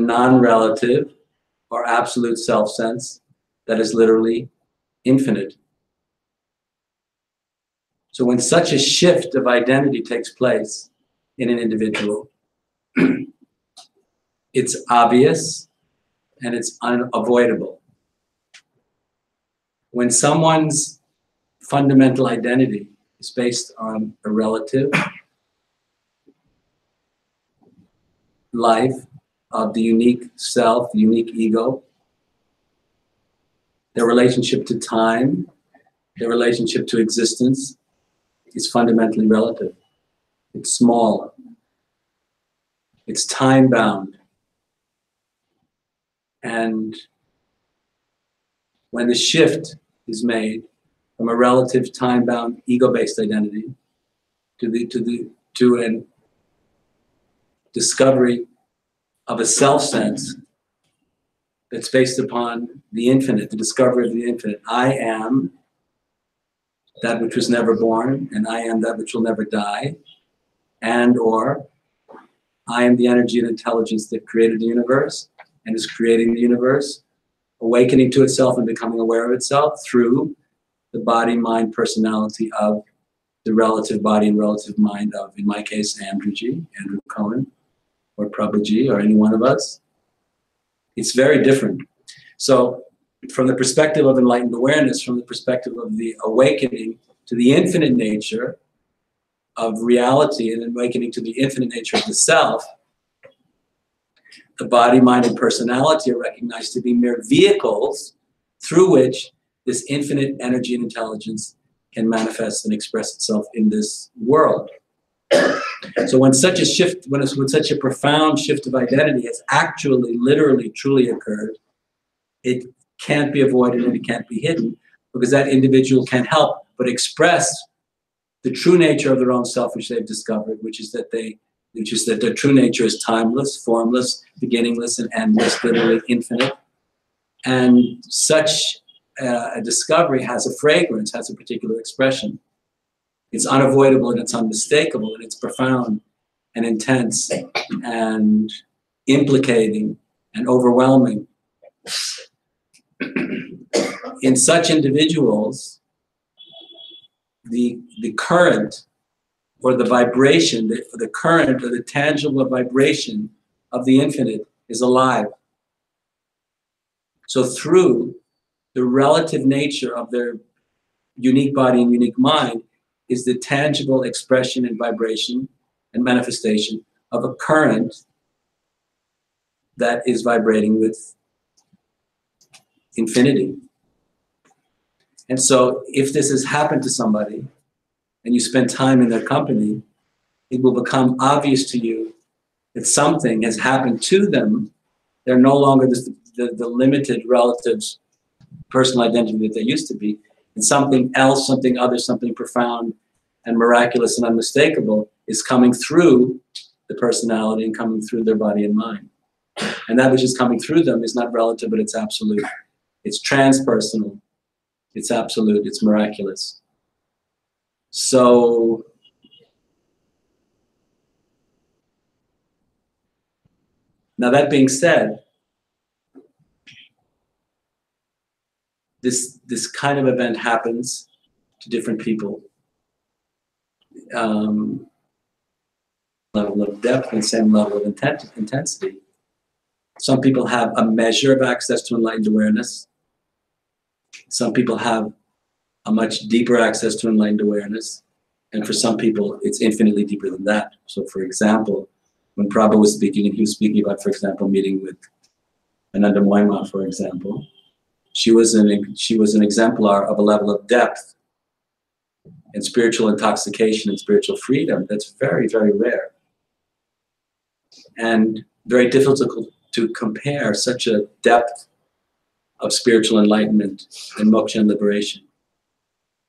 non-relative or absolute self-sense that is literally infinite. So when such a shift of identity takes place in an individual, it's obvious and it's unavoidable. When someone's fundamental identity is based on a relative life of the unique self, the unique ego, their relationship to time, their relationship to existence is fundamentally relative. It's small. It's time-bound. And when the shift is made from a relative, time-bound, ego-based identity to a discovery of a self-sense that's based upon the infinite, the discovery of the infinite. I am that which was never born, and I am that which will never die, and or I am the energy and intelligence that created the universe and is creating the universe, awakening to itself and becoming aware of itself through the body, mind, personality of the relative body and relative mind of, in my case, Andrew Cohen, or Prabhu G, or any one of us. It's very different. So from the perspective of enlightened awareness, from the perspective of the awakening to the infinite nature of reality and awakening to the infinite nature of the self, the body, mind, and personality are recognized to be mere vehicles through which this infinite energy and intelligence can manifest and express itself in this world. So when such a shift, when such a profound shift of identity has actually, literally, truly occurred, it can't be avoided and it can't be hidden, because that individual can't help but express the true nature of their own self, which they've discovered, which is that their true nature is timeless, formless, beginningless, and endless, literally infinite. And such a discovery has a fragrance, has a particular expression. It's unavoidable and it's unmistakable and it's profound and intense and implicating and overwhelming. In such individuals, the current or the vibration, the current or the tangible vibration of the infinite is alive. So through the relative nature of their unique body and unique mind is the tangible expression and vibration and manifestation of a current that is vibrating with infinity. And so if this has happened to somebody and you spend time in their company, it will become obvious to you that something has happened to them. They're no longer the limited relatives, personal identity that they used to be. And something else, something other, something profound and miraculous and unmistakable is coming through the personality and coming through their body and mind. And that which is coming through them is not relative, but it's absolute. It's transpersonal. It's absolute. It's miraculous. So now that being said, this kind of event happens to different people. Level of depth and same level of intensity. Some people have a measure of access to enlightened awareness. Some people have a much deeper access to enlightened awareness. And for some people, it's infinitely deeper than that. So for example, when Prabhu was speaking, and he was speaking about, for example, meeting with Ananda Moima, for example, she was an exemplar of a level of depth and spiritual intoxication and spiritual freedom that's very, very rare. And very difficult to compare such a depth of spiritual enlightenment and moksha and liberation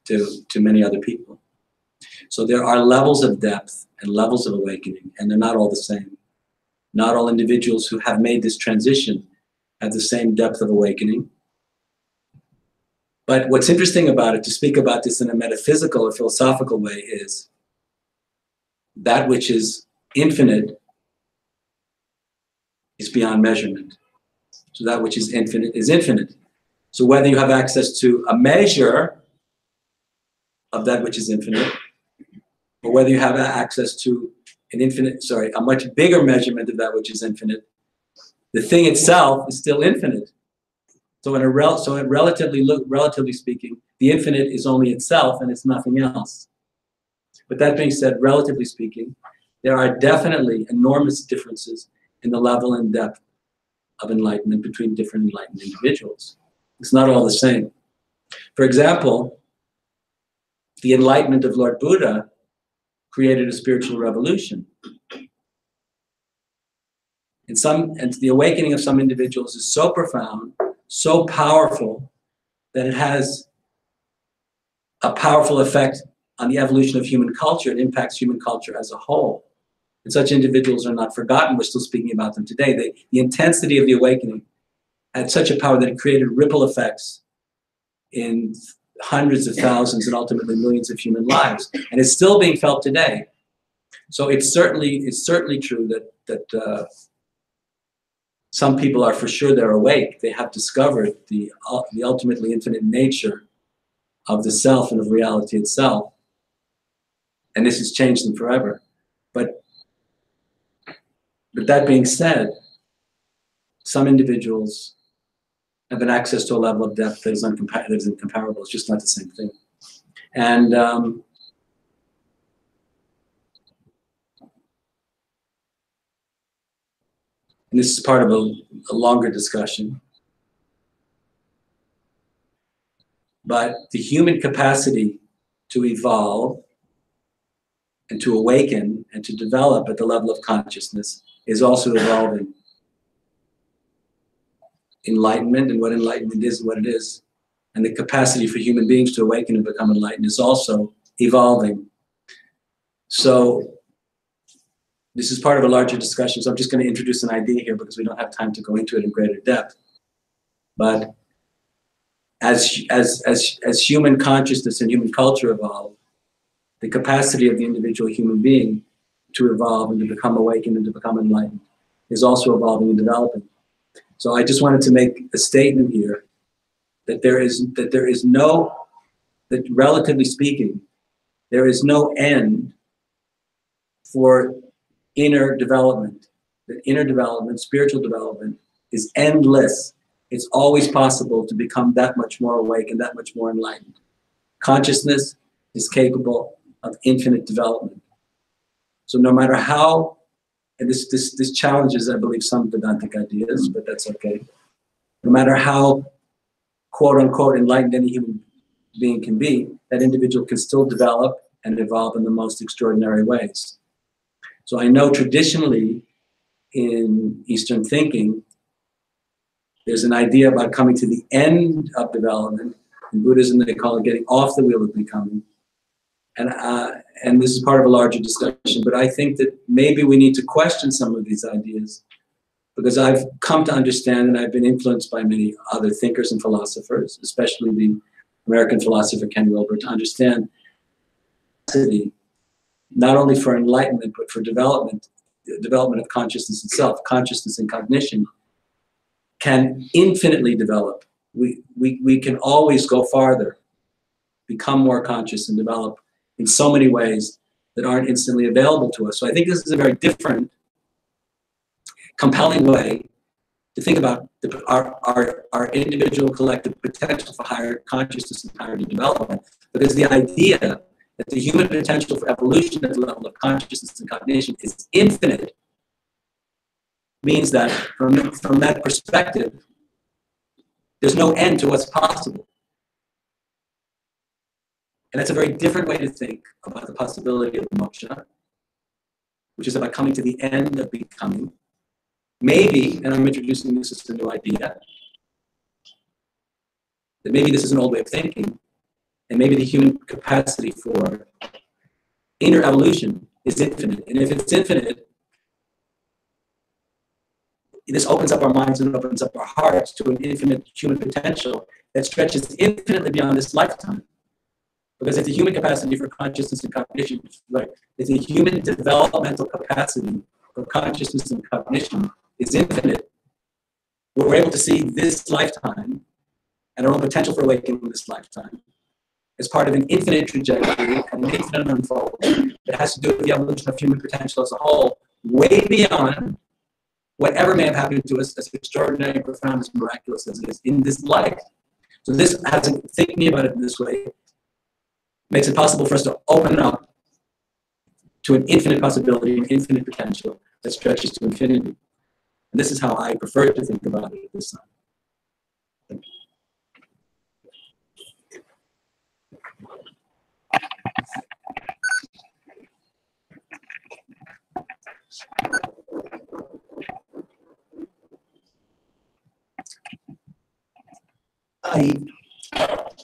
to many other people. So there are levels of depth and levels of awakening, and they're not all the same. Not all individuals who have made this transition have the same depth of awakening. But what's interesting about it, to speak about this in a metaphysical or philosophical way, is that which is infinite is beyond measurement. So that which is infinite is infinite. So whether you have access to a measure of that which is infinite, or whether you have access to a much bigger measurement of that which is infinite, the thing itself is still infinite. So relatively speaking, the infinite is only itself and it's nothing else. But that being said, relatively speaking, there are definitely enormous differences in the level and depth of enlightenment between different enlightened individuals. It's not all the same. For example, the enlightenment of Lord Buddha created a spiritual revolution. And the awakening of some individuals is so profound, so powerful, that it has a powerful effect on the evolution of human culture. It impacts human culture as a whole. And such individuals are not forgotten. We're still speaking about them today. The intensity of the awakening had such a power that it created ripple effects in hundreds of thousands and ultimately millions of human lives. And it's still being felt today. So it's certainly true that some people are for sure they're awake. They have discovered the ultimately infinite nature of the self and of reality itself. And this has changed them forever. But that being said, some individuals have an access to a level of depth that is incomparable. It's just not the same thing. And this is part of a longer discussion. But the human capacity to evolve and to awaken and to develop at the level of consciousness is also evolving. Enlightenment and what enlightenment is and what it is, and the capacity for human beings to awaken and become enlightened is also evolving. So this is part of a larger discussion, so I'm just going to introduce an idea here because we don't have time to go into it in greater depth. But as human consciousness and human culture evolve, the capacity of the individual human being to evolve and to become awakened and to become enlightened is also evolving and developing. So I just wanted to make a statement here that relatively speaking, there is no end for inner development. That inner development, spiritual development, is endless. It's always possible to become that much more awake and that much more enlightened. Consciousness is capable of infinite development. So no matter how, and this challenges, I believe, some Vedantic ideas, but that's okay. No matter how, quote unquote, enlightened any human being can be, that individual can still develop and evolve in the most extraordinary ways. So I know traditionally in Eastern thinking, there's an idea about coming to the end of development. In Buddhism, they call it getting off the wheel of becoming. And this is part of a larger discussion, but I think that maybe we need to question some of these ideas, because I've come to understand, and I've been influenced by many other thinkers and philosophers, especially the American philosopher Ken Wilber, to understand not only for enlightenment, but for development of consciousness itself. Consciousness and cognition can infinitely develop. We can always go farther, become more conscious and develop in so many ways that aren't instantly available to us. So I think this is a very different, compelling way to think about our individual collective potential for higher consciousness and higher development. Because the idea that the human potential for evolution at the level of consciousness and cognition is infinite means that from that perspective, there's no end to what's possible. And that's a very different way to think about the possibility of moksha, which is about coming to the end of becoming. Maybe, and I'm introducing this as a new idea, that maybe this is an old way of thinking, and maybe the human capacity for inner evolution is infinite. And if it's infinite, this opens up our minds and opens up our hearts to an infinite human potential that stretches infinitely beyond this lifetime. Because if the human capacity for consciousness and cognition, if the human developmental capacity for consciousness and cognition is infinite, we're able to see this lifetime and our own potential for awakening in this lifetime as part of an infinite trajectory and an infinite unfolding that has to do with the evolution of human potential as a whole, way beyond whatever may have happened to us, as extraordinary, profound, as miraculous as it is in this life. So this, thinking about it in this way, makes it possible for us to open up to an infinite possibility, an infinite potential that stretches to infinity. And this is how I prefer to think about it at this time. I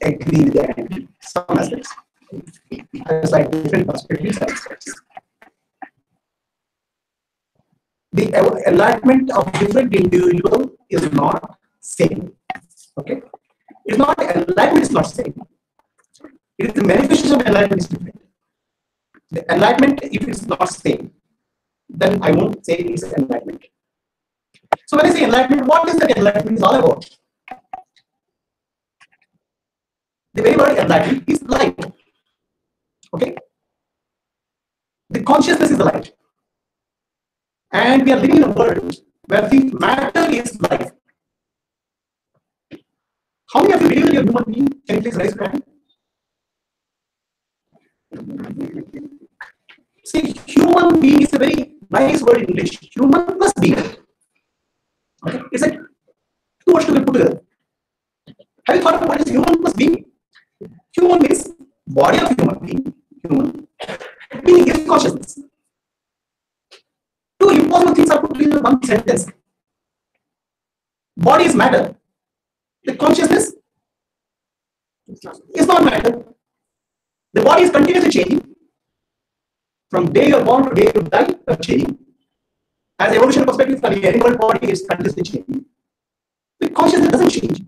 agree with that. Some aspects. There's like different perspectives and aspects. The enlightenment of different individual is not same. Okay? It's not enlightenment is not same. It is the manifestation of enlightenment is different. The enlightenment, if it's not same, then I won't say it's enlightenment. So when I say enlightenment, what is that enlightenment is all about? The very word enlightenment is light. Okay? The consciousness is the light. And we are living in a world where the matter is life. How many of you believe in your human being? Can you please raise your hand? See, human being is a very nice word in English. Human plus being. Okay? It's like two words to be put together. Have you thought about what is human plus being? Human means body of human being. Human being is consciousness. Two impossible things are put together in one sentence. Body is matter. The consciousness is not matter. The body is continuously changing. From day you're born to day you die, you're changing. As evolution perspective, for the animal body is continuously changing. The consciousness doesn't change.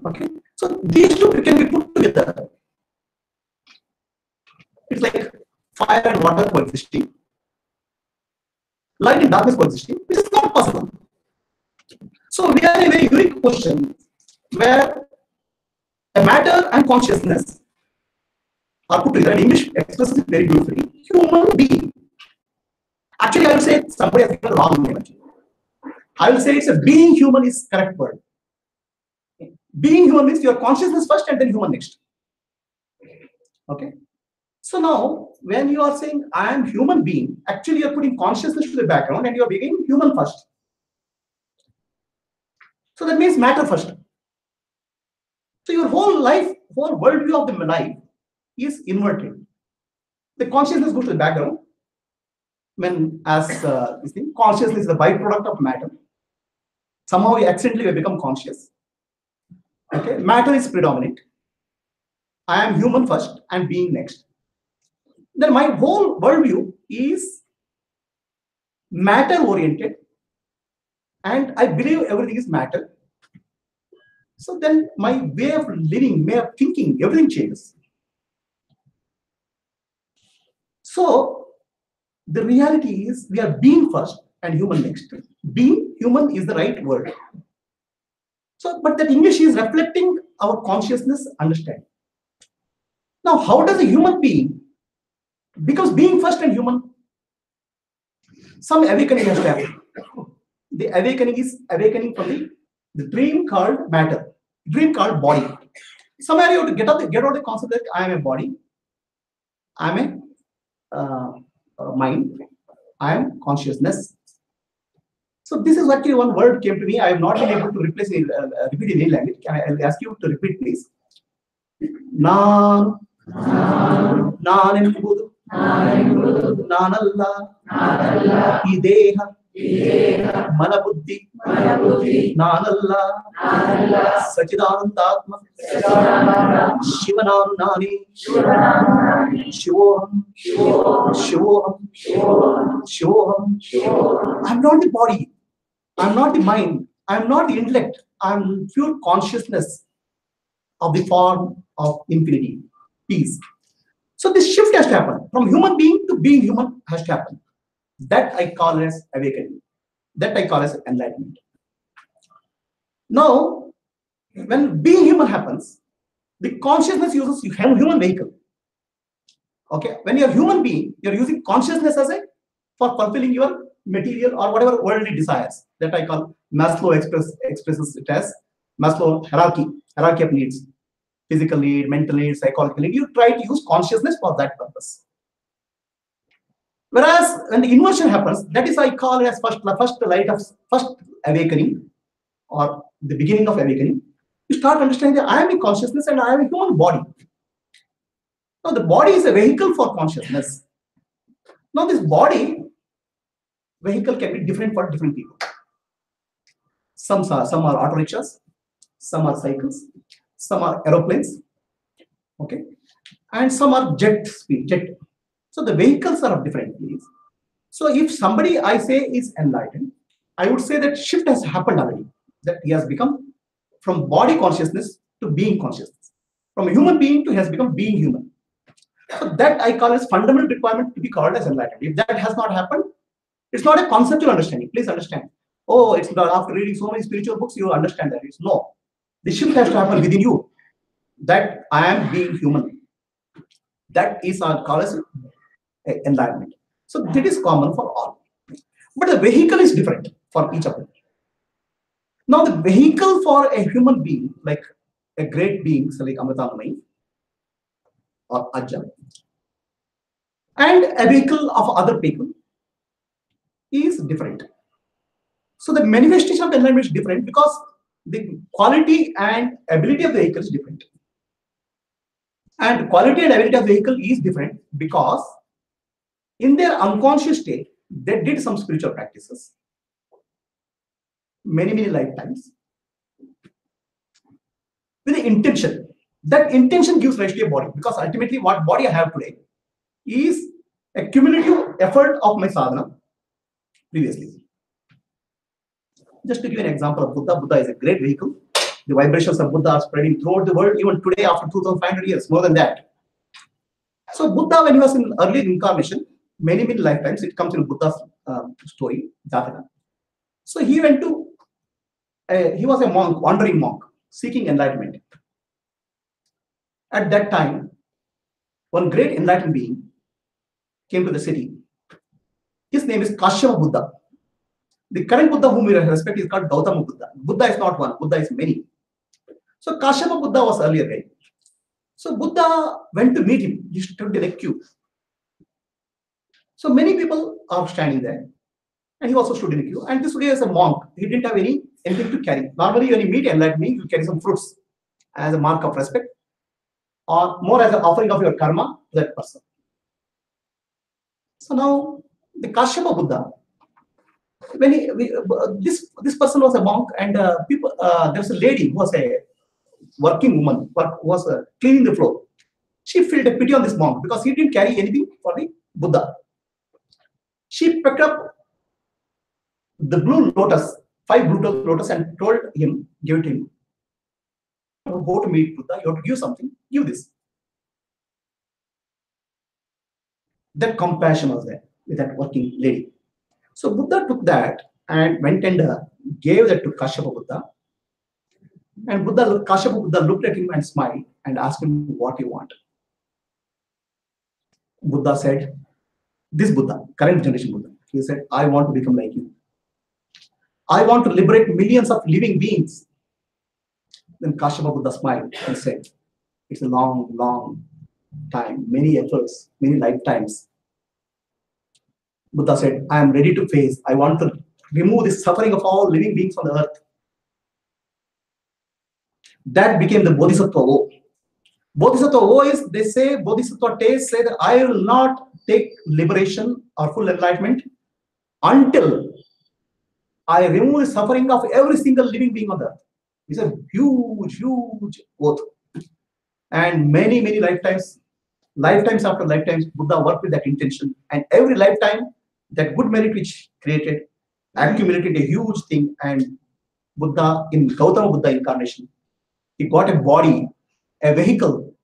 Okay? So these two can be put together. It's like fire and water coexisting. Light and darkness coexisting, which is not possible. So we are in a very unique position where a matter and consciousness are put together. In English expresses it very beautifully. Human being. Actually, I will say somebody has given the wrong name. I will say it's a being human is correct word. Being human means your consciousness first and then human next. Okay. So now, when you are saying I am human being, actually you are putting consciousness to the background and you are being human first. So that means matter first. So your whole life, whole worldview of the life is inverted. The consciousness goes to the background. When as this thing, consciousness is the byproduct of matter. Somehow we accidentally become conscious. Okay, matter is predominant. I am human first and being next. Then my whole worldview is matter oriented, and I believe everything is matter. So then my way of living, way of thinking, everything changes. So the reality is we are being first and human next. Being human is the right word. So, but that English is reflecting our consciousness understanding. Now, how does a human being becomes being first and human? Some awakening has to happen. The awakening is awakening from the dream called matter, dream called body. Somewhere you have to get out the concept that I am a body, I am a mind, I am consciousness. So this is actually one word came to me. I have not been able to replace it, repeat in any language. I'll ask you to repeat, please. Nan, nan embudu, nanalla, ideha, manabuddhi, nanalla, sachidanandatma, shivanam nani, shivoham, shivoham, shivoham. I'm not the body. I'm not the mind. I'm not the intellect. I'm pure consciousness of the form of infinity, peace. So this shift has to happen. From human being to being human has to happen. That I call as awakening. That I call as enlightenment. Now, when being human happens, the consciousness uses human vehicle. Okay, when you're a human being, you're using consciousness as a for fulfilling your material or whatever worldly desires. That I call Maslow expresses it as Maslow hierarchy of needs: physical need, mental need, psychological need. You try to use consciousness for that purpose. Whereas when the inversion happens, that is I call it as first light of first awakening or the beginning of awakening. You start understanding that I am a consciousness and I am a human body. Now the body is a vehicle for consciousness. Now this body vehicle can be different for different people. Some are auto rickshaws, some are cycles, some are aeroplanes, okay, and some are jet. So the vehicles are of different ways. So if somebody I say is enlightened, I would say that shift has happened already. That he has become from body consciousness to being consciousness. From a human being to he has become being human. So that I call as fundamental requirement to be called as enlightened. If that has not happened, it's not a conceptual understanding. Please understand. Oh, it's not after reading so many spiritual books, you understand that. It's no. The shift has to happen within you. That I am being human. That is our call as enlightenment. So that is common for all. But the vehicle is different for each of them. Now the vehicle for a human being, like a great being, so like Amritamai or Ajja, and a vehicle of other people is different. So the manifestation of enlightenment is different because the quality and ability of the vehicle is different. And quality and ability of the vehicle is different because in their unconscious state, they did some spiritual practices, many lifetimes, with the intention. That intention gives rise to a body, because ultimately what body I have today is a cumulative effort of my sadhana previously. Just to give an example of Buddha, Buddha is a great vehicle. The vibrations of Buddha are spreading throughout the world, even today after 2500 years, more than that. So Buddha, when he was in early incarnation, many lifetimes, it comes in Buddha's story, Jataka. So he went to, he was a monk, wandering monk, seeking enlightenment. At that time, one great enlightened being came to the city. His name is Kashyapa Buddha. The current Buddha whom we respect is called Gautama Buddha. Buddha is not one, Buddha is many. So Kashyapa Buddha was earlier there. So Buddha went to meet him. He stood in a queue. So many people are standing there. And he also stood in a queue. And this guy is a monk. He didn't have anything to carry. Normally, when you meet enlightened being, you carry some fruits as a mark of respect, or more as an offering of your karma to that person. So now the Kashyapa Buddha, when this person was a monk, and there was a lady who was a working woman who was cleaning the floor. She felt a pity on this monk because he didn't carry anything for the Buddha. She picked up the blue lotus, 5 blue lotus, and told him, gave it to him. Go to meet Buddha, you have to give something, give this. That compassion was there with that working lady. So Buddha took that and went and gave that to Kashyapa Buddha. And Kashyapa Buddha looked at him and smiled and asked him what you want. Buddha said, this Buddha, current generation Buddha, he said, I want to become like you. I want to liberate millions of living beings. Then Kashyapa Buddha smiled and said, it's a long time, many efforts, many lifetimes. Buddha said, I am ready to face. I want to remove the suffering of all living beings on the earth. That became the Bodhisattva O. Bodhisattva O is, they say, Bodhisattva Tays say that I will not take liberation or full enlightenment until I remove the suffering of every single living being on the earth. It's a huge oath. And many lifetimes after lifetimes, Buddha worked with that intention. And every lifetime, that good merit which created, accumulated a huge thing. And Buddha, in Gautama Buddha incarnation, he got a body, a vehicle,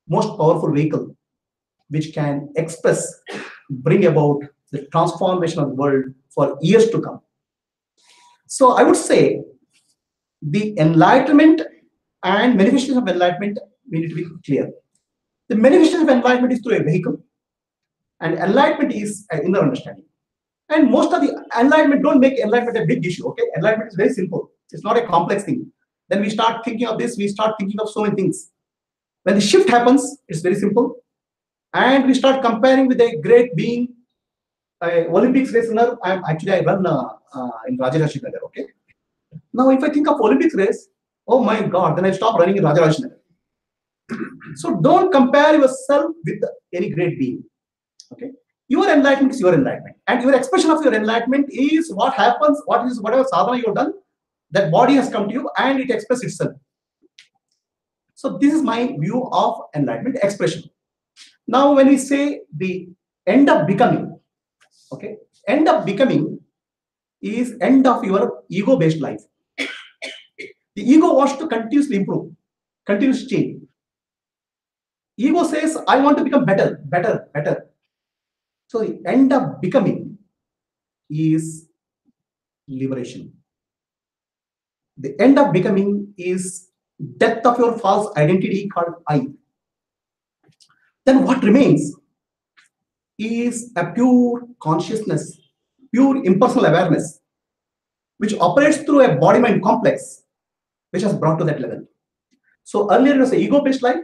most powerful vehicle, which can express, bring about the transformation of the world for years to come. So I would say the enlightenment and manifestation of enlightenment, we need to be clear. The manifestation of enlightenment is through a vehicle, and enlightenment is an inner understanding. And most of the enlightenment, don't make enlightenment a big issue. Okay, enlightenment is very simple. It's not a complex thing. Then we start thinking of this, we start thinking of so many things. When the shift happens, it's very simple. And we start comparing with a great being, Olympics race runner. I run in Rajarashinagar. Nagar. Okay. Now, if I think of Olympics race, oh my God, then I stop running in Rajarashinagar. Nagar. So don't compare yourself with any great being. Okay. Your enlightenment is your enlightenment, and your expression of your enlightenment is what happens. Whatever sadhana you have done, that body has come to you and it expresses itself. So this is my view of enlightenment expression. Now, when we say the end of becoming, okay, end of becoming is end of your ego-based life. The ego wants to continuously improve, continuously change. Ego says, I want to become better, better, better. So the end of becoming is liberation. The end of becoming is death of your false identity called I. Then what remains is a pure consciousness, pure impersonal awareness, which operates through a body-mind complex, which has brought to that level. So earlier it was an ego-based life.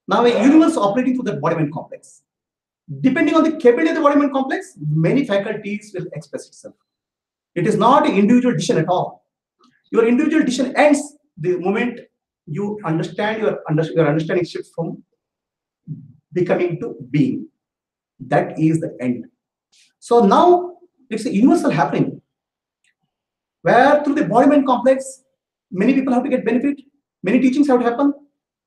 Now a universe operating through that body-mind complex. Depending on the capability of the body-mind complex, many faculties will express itself. It is not an individual decision at all. Your individual decision ends the moment you understand your understanding shifts from becoming to being. That is the end. So now it's a universal happening, where through the body-mind complex, many people have to get benefit, many teachings have to happen,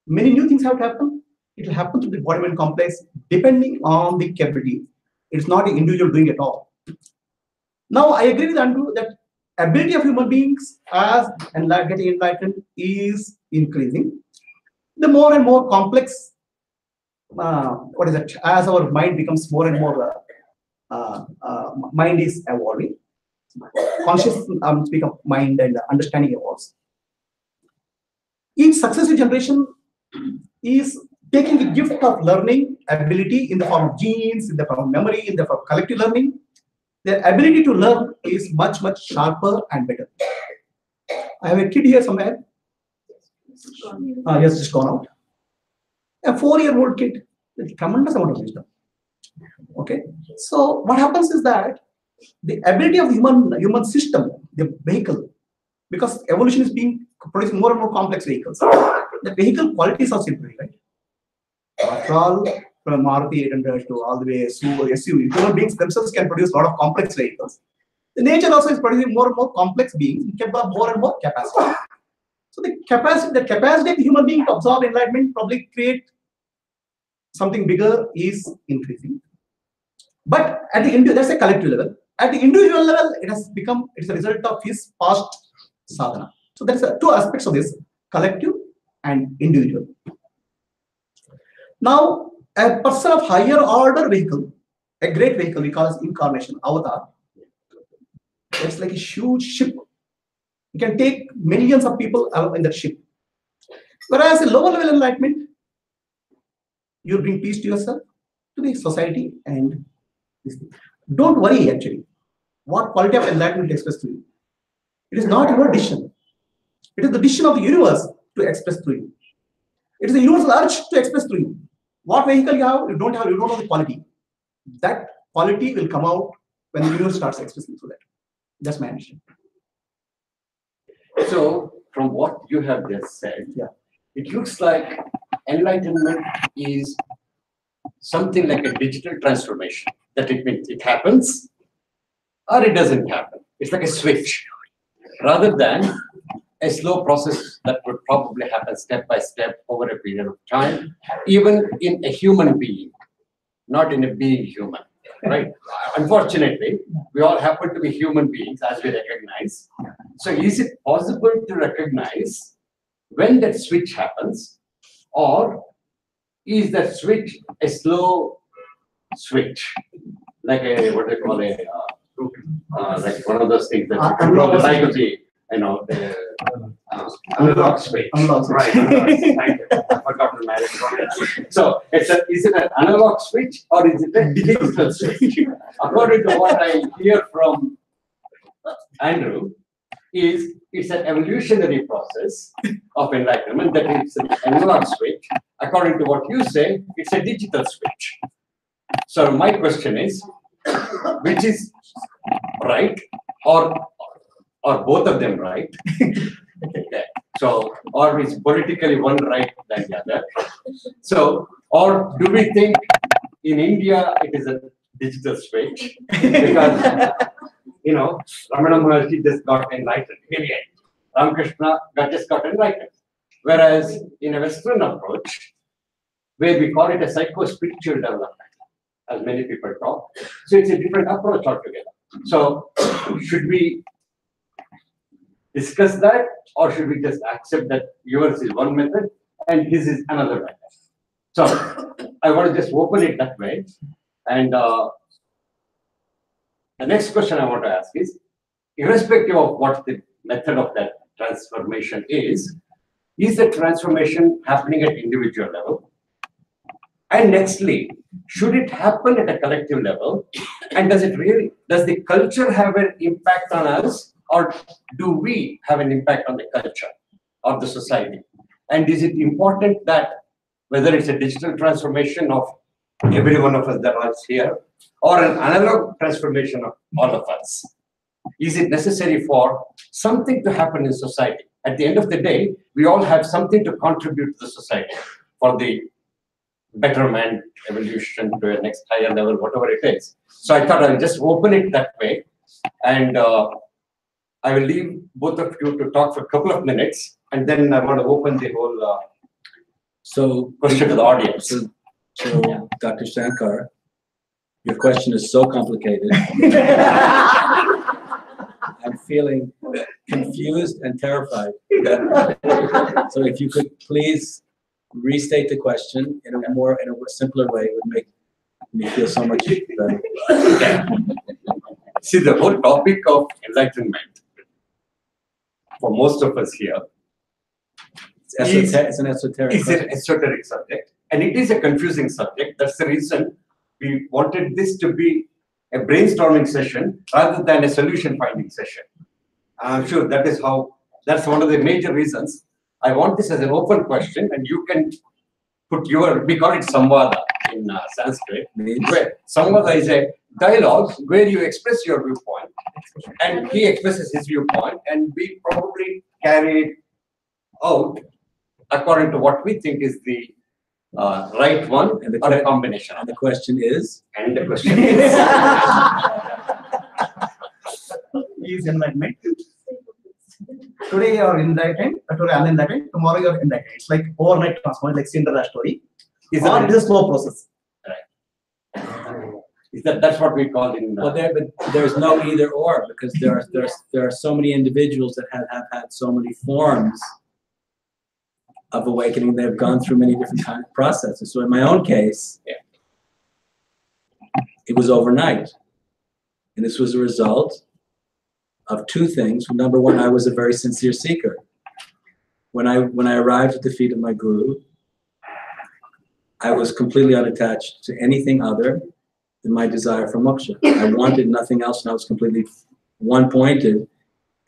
many new things have to happen. It will happen through the body-mind complex depending on the capability. It's not an individual doing it all. Now I agree with Andrew that ability of human beings as getting enlightened is increasing. The more and more complex, as our mind becomes more and more, mind is evolving. Conscious speak of mind and understanding evolves. Each successive generation is taking the gift of learning ability in the form of genes, in the form of memory, in the form of collective learning. Their ability to learn is much, much sharper and better. I have a kid here somewhere. He has just gone out. A 4-year-old kid with tremendous amount of wisdom. Okay. So what happens is that the ability of the human system, the vehicle, because evolution is being producing more and more complex vehicles. The vehicle qualities are improving, right? After all, from Maruti 800 to all the way SUV, human beings themselves can produce a lot of complex vehicles. The nature also is producing more and more complex beings, capable of more and more capacity. So the capacity of the human being to absorb enlightenment, probably create something bigger, is increasing. But at the that's a collective level. At the individual level, it's a result of his past sadhana. So there's two aspects of this: collective and individual. Now, a person of higher order vehicle, a great vehicle, we call it incarnation, avatar. It's like a huge ship. You can take millions of people in that ship. Whereas a lower level enlightenment, you bring peace to yourself, to the society, and this thing. Don't worry actually what quality of enlightenment expressed to you. It is not your decision. It is the decision of the universe to express to you. It is the universal urge to express to you. What vehicle you have, you don't know the quality. That quality will come out when the universe starts expressing through that. That's my understanding. So, from what you have just said, it looks like enlightenment is something like a digital transformation. That it means it happens or it doesn't happen. It's like a switch, rather than a slow process that would probably happen step by step over a period of time, even in a human being, not in a being human, right? Unfortunately, we all happen to be human beings, as we recognize. So is it possible to recognize when that switch happens, or is that switch a slow switch, like a, what they call a like one of those things that Analog the light of the, the analog switch. Analog switch. Right. Thank you. I forgot to manage. So is it an analog switch or is it a digital switch? According to what I hear from Andrew, it's an evolutionary process of enlightenment that it's an analog switch. According to what you say, it's a digital switch. So my question is, which is right, or both of them right? Okay. So, or is politically one right than the other? So, or do we think in India it is a digital switch because Ramana Maharshi just got enlightened. Period. Ramakrishna just got enlightened. Whereas in a Western approach, where we call it a psycho-spiritual development, as many people talk, so it's a different approach altogether. So should we discuss that, or should we just accept that yours is one method and his is another method? So I want to just open it that way. And the next question I want to ask is, irrespective of what the method of that transformation is the transformation happening at individual level? And nextly, should it happen at a collective level? And does the culture have an impact on us, or do we have an impact on the culture or the society? And is it important that whether it's a digital transformation of every one of us that was here, or an analog transformation of all of us, is it necessary for something to happen in society? At the end of the day, we all have something to contribute to the society for the betterment, evolution to a next higher level, whatever it is. So I thought I'll just open it that way, and I will leave both of you to talk for a couple of minutes, and then I want to open the whole question to the audience. So Dr. Shankar, your question is so complicated. I'm feeling confused and terrified. So if you could please restate the question in a simpler way, it would make me feel so much better. See, the whole topic of enlightenment, for most of us here, it's an esoteric subject, and it is a confusing subject. That's the reason we wanted this to be a brainstorming session rather than a solution finding session. I'm sure that's one of the major reasons. I want this as an open question, and you can put we call it samvada in Sanskrit. Where samvada is a dialogue where you express your viewpoint, and he expresses his viewpoint, and we probably carry it out according to what we think is the right one, or a combination. And the question is? And the question is? Is enlightenment. Today you are enlightened, today unenlightened, tomorrow you are enlightened. It's like overnight transformation, like Cinderella story. It is a slow process. Right. That's what we call in. But there's no either or, because there are so many individuals that have had so many forms of awakening. They've gone through many different kind of processes. So in my own case, it was overnight, and this was a result of two things. Number one, I was a very sincere seeker. When I arrived at the feet of my guru, I was completely unattached to anything other than my desire for moksha. I wanted nothing else, and I was completely one-pointed,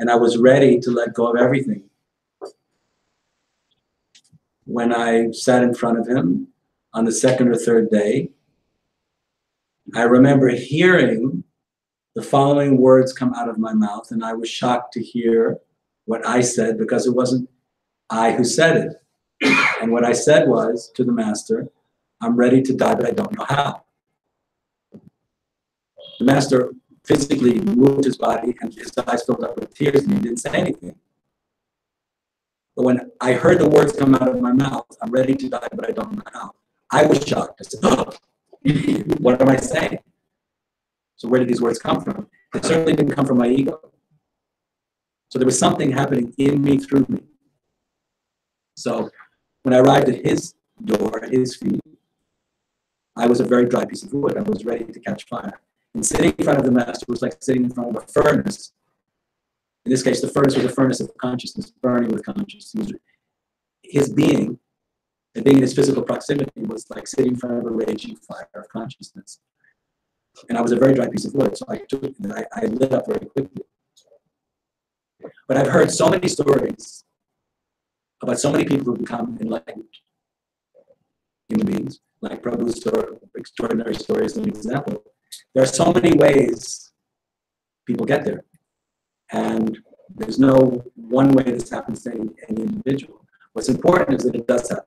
and I was ready to let go of everything. When I sat in front of him on the second or third day, I remember hearing the following words come out of my mouth, and I was shocked to hear what I said, because it wasn't I who said it. And what I said was to the master, I'm ready to die, but I don't know how. The master physically moved his body, and his eyes filled up with tears, and he didn't say anything. But when I heard the words come out of my mouth, I'm ready to die, but I don't know how, I was shocked. I said, oh, what am I saying? So where did these words come from? They certainly didn't come from my ego. So there was something happening in me, through me. So when I arrived at his door, at his feet, I was a very dry piece of wood. I was ready to catch fire. And sitting in front of the master was like sitting in front of a furnace. In this case, the furnace was a furnace of consciousness, burning with consciousness. His being, and being in his physical proximity, was like sitting in front of a raging fire of consciousness. And I was a very dry piece of wood, so I took it and I lit up very quickly. But I've heard so many stories about so many people who become enlightened human beings, like Prabhu's story, extraordinary story is an example. There are so many ways people get there. And there's no one way this happens to any individual. What's important is that it does happen.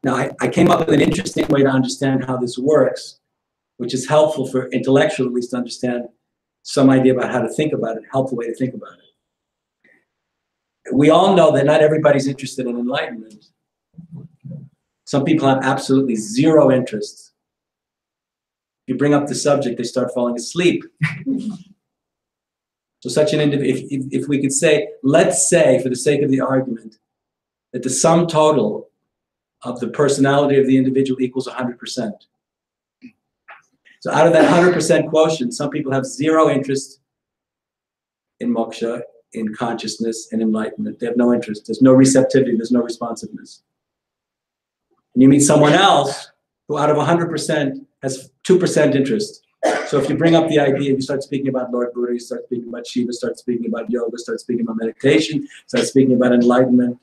Now, I came up with an interesting way to understand how this works, which is helpful for intellectual, at least, to understand some idea about how to think about it, a helpful way to think about it. We all know that not everybody's interested in enlightenment. Some people have absolutely zero interest. If you bring up the subject, they start falling asleep. So such an individual, if we could say, let's say, for the sake of the argument, that the sum total of the personality of the individual equals 100%. So out of that 100% quotient, some people have zero interest in moksha, in consciousness, and enlightenment. They have no interest. There's no receptivity. There's no responsiveness. And you meet someone else who out of 100% has 2% interest. So if you bring up the idea, you start speaking about Lord Buddha, you start speaking about Shiva, start speaking about yoga, start speaking about meditation, start speaking about enlightenment,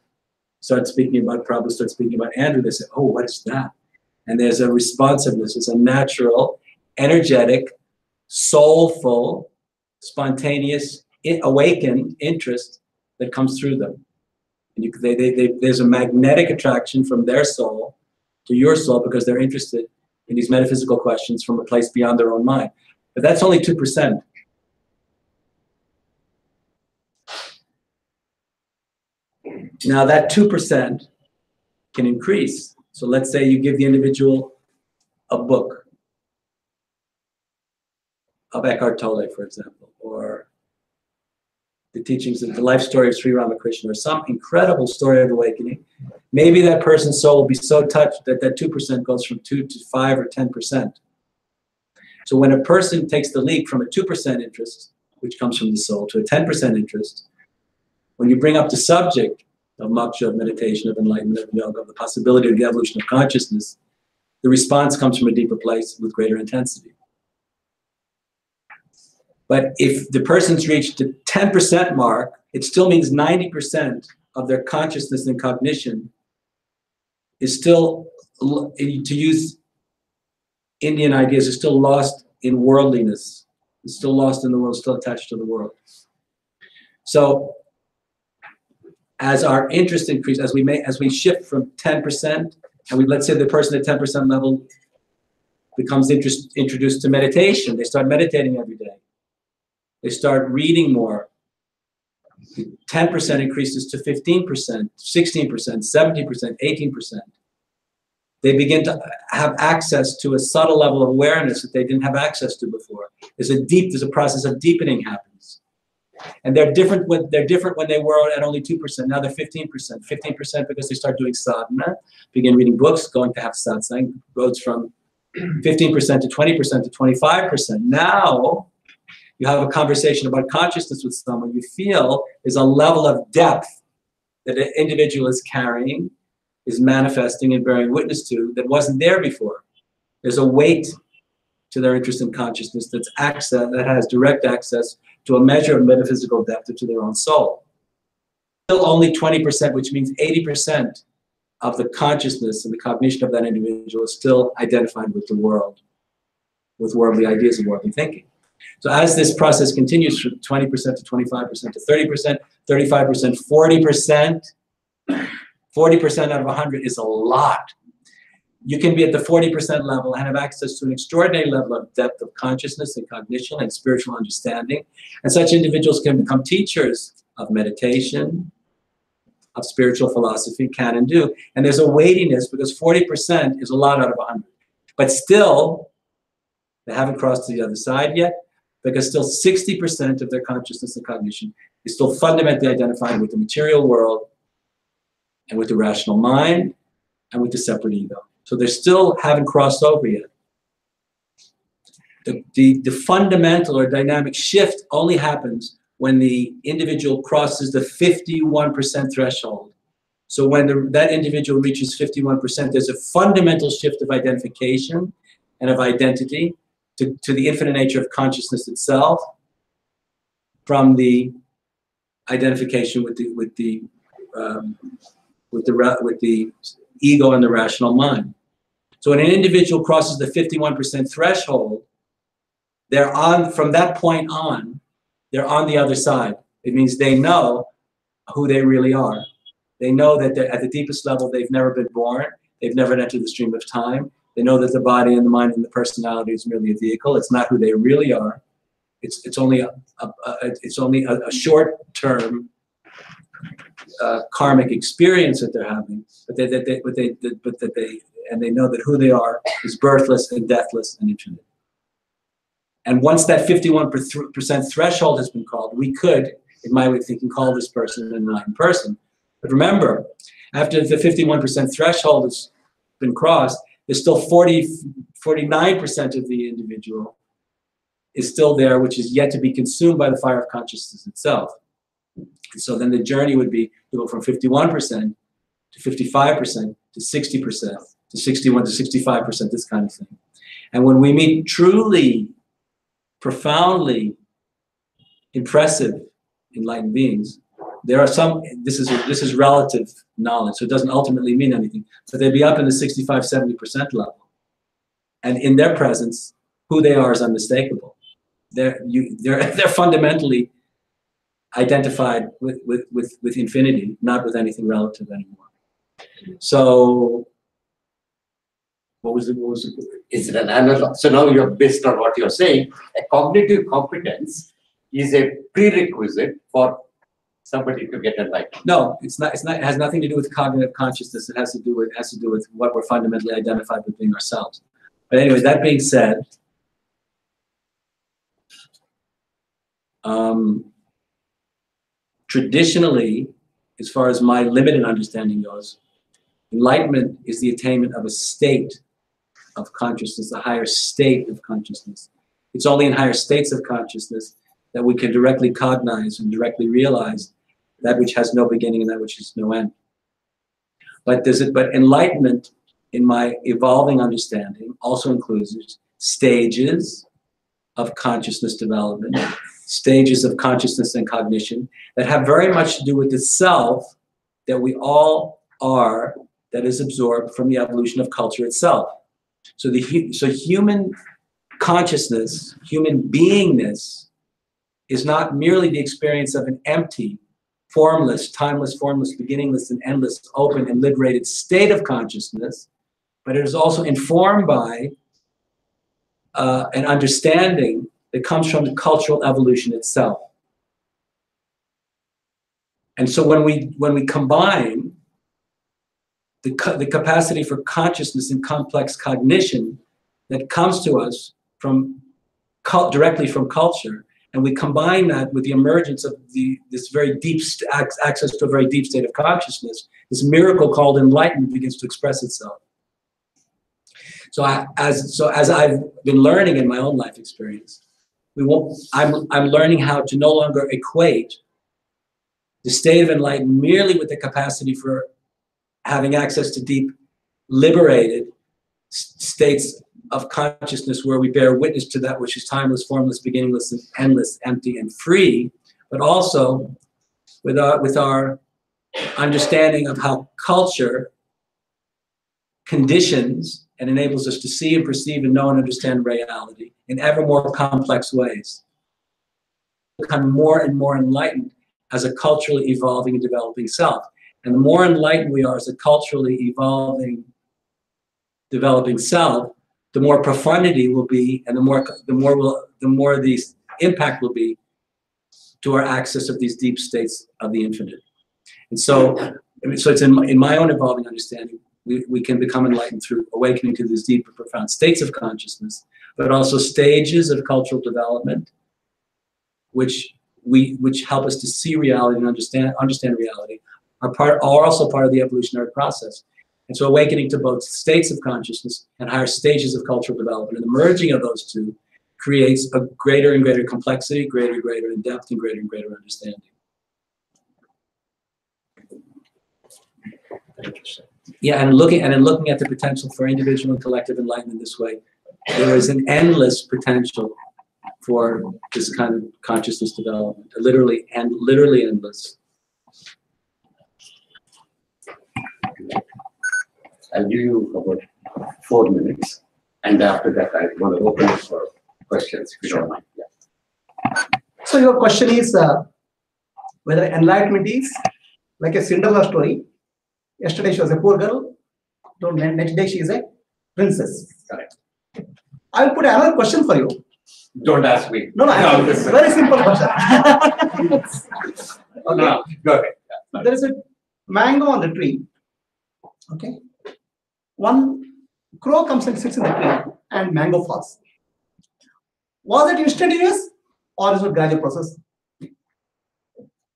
start speaking about Prabhupada, start speaking about Andrew, they say, oh, what is that? And there's a responsiveness. It's a natural, energetic, soulful, spontaneous, awakened interest that comes through them. And there's a magnetic attraction from their soul to your soul because they're interested in these metaphysical questions from a place beyond their own mind. But that's only 2%. Now that 2% can increase. So let's say you give the individual a book of Eckhart Tolle, for example, or the teachings of the life story of Sri Ramakrishna, or some incredible story of awakening. Maybe that person's soul will be so touched that that 2% goes from 2 to 5 or 10%. So when a person takes the leap from a 2% interest, which comes from the soul, to a 10% interest, when you bring up the subject of moksha, of meditation, of enlightenment, of yoga, of the possibility of the evolution of consciousness, the response comes from a deeper place with greater intensity. But if the person's reached the 10% mark, it still means 90% of their consciousness and cognition is still, to use Indian ideas, is still lost in worldliness. It's still lost in the world, still attached to the world. So as our interest increases, as we shift from 10%, and let's say the person at 10% level becomes introduced to meditation, they start meditating every day. They start reading more. 10% increases to 15%, 16%, 17%, 18%. They begin to have access to a subtle level of awareness that they didn't have access to before. There's a process of deepening happens. And they're different when they were at only 2%. Now they're 15%. 15% because they start doing sadhana, begin reading books, going to have satsang, goes from 15% to 20% to 25%. Now you have a conversation about consciousness with someone, you feel is a level of depth that an individual is carrying, is manifesting and bearing witness to that wasn't there before. There's a weight to their interest in consciousness that has direct access to a measure of metaphysical depth or to their own soul. Still only 20%, which means 80% of the consciousness and the cognition of that individual is still identified with the world, with worldly ideas and worldly thinking. So as this process continues from 20% to 25% to 30%, 35%, 40%, 40% out of 100 is a lot. You can be at the 40% level and have access to an extraordinary level of depth of consciousness and cognition and spiritual understanding. And such individuals can become teachers of meditation, of spiritual philosophy, can and do. And there's a weightiness because 40% is a lot out of 100. But still, they haven't crossed to the other side yet, because still 60% of their consciousness and cognition is still fundamentally identified with the material world and with the rational mind and with the separate ego. So they still haven't crossed over yet. The fundamental or dynamic shift only happens when the individual crosses the 51% threshold. So when that individual reaches 51%, there's a fundamental shift of identification and of identity to the infinite nature of consciousness itself, from the identification with the ego and the rational mind. So when an individual crosses the 51% threshold, they're on, from that point on, they're on the other side. It means they know who they really are. They know that at the deepest level, they've never been born. They've never entered the stream of time. They know that the body and the mind and the personality is merely a vehicle. It's not who they really are. It's only a short-term karmic experience that they're having, but they know that who they are is birthless and deathless and infinite. And once that 51% threshold has been called, we could, in my way of thinking, call this person an enlightened person. But remember, after the 51% threshold has been crossed, there's still 49% of the individual is still there, which is yet to be consumed by the fire of consciousness itself. And so then the journey would be to go from 51% to 55% to 60% to 61 to 65%, this kind of thing. And when we meet truly, profoundly impressive enlightened beings, there are some, this is relative knowledge, so it doesn't ultimately mean anything, but they'd be up in the 65, 70% level. And in their presence, who they are is unmistakable. They're fundamentally identified with infinity, not with anything relative anymore. So, what was it? Is it an analog? So now you're, based on what you're saying, a cognitive competence is a prerequisite for somebody to get enlightened. No, it's not. It has nothing to do with cognitive consciousness. It has to do with what we're fundamentally identified with being ourselves. But anyway, that being said, traditionally, as far as my limited understanding goes, enlightenment is the attainment of a state of consciousness, a higher state of consciousness. It's only in higher states of consciousness that we can directly cognize and directly realize that which has no beginning and that which has no end. But enlightenment, in my evolving understanding, also includes stages of consciousness development, stages of consciousness and cognition that have very much to do with the self that we all are, that is absorbed from the evolution of culture itself. So human consciousness, human beingness, is not merely the experience of an empty, formless, timeless, formless, beginningless, and endless, open and liberated state of consciousness, but it is also informed by an understanding that comes from the cultural evolution itself. And so when we combine the capacity for consciousness and complex cognition that comes to us directly from culture, and we combine that with the emergence of this very deep access to a very deep state of consciousness, this miracle called enlightenment begins to express itself. So as I've been learning in my own life experience, I'm learning how to no longer equate the state of enlightenment merely with the capacity for having access to deep, liberated states of consciousness where we bear witness to that which is timeless, formless, beginningless, and endless, empty, and free, but also with our understanding of how culture conditions and enables us to see and perceive and know and understand reality in ever more complex ways. Become more and more enlightened as a culturally evolving and developing self. And the more enlightened we are as a culturally evolving, developing self, the more profundity will be, and the more the impact will be to our access of these deep states of the infinite. And so it's in my own evolving understanding, we can become enlightened through awakening to these deep and profound states of consciousness, but also stages of cultural development, which help us to see reality and understand reality, are also part of the evolutionary process. And so awakening to both states of consciousness and higher stages of cultural development, and the merging of those two creates a greater and greater complexity, greater and greater in depth, and greater understanding. Yeah, and in looking at the potential for individual and collective enlightenment this way, there is an endless potential for this kind of consciousness development, literally endless. I'll give you about 4 minutes, and after that, I want to open it for questions, if you don't mind. Yeah. So your question is whether enlightenment is like a Cinderella story. Yesterday she was a poor girl, next day she is a princess. Correct. I will put another question for you. Don't ask me. No, it's a very simple question. Okay. No, go ahead. Yeah. There is a mango on the tree. Okay. One crow comes and sits in the tree and mango falls. Was it instantaneous or is it a gradual process?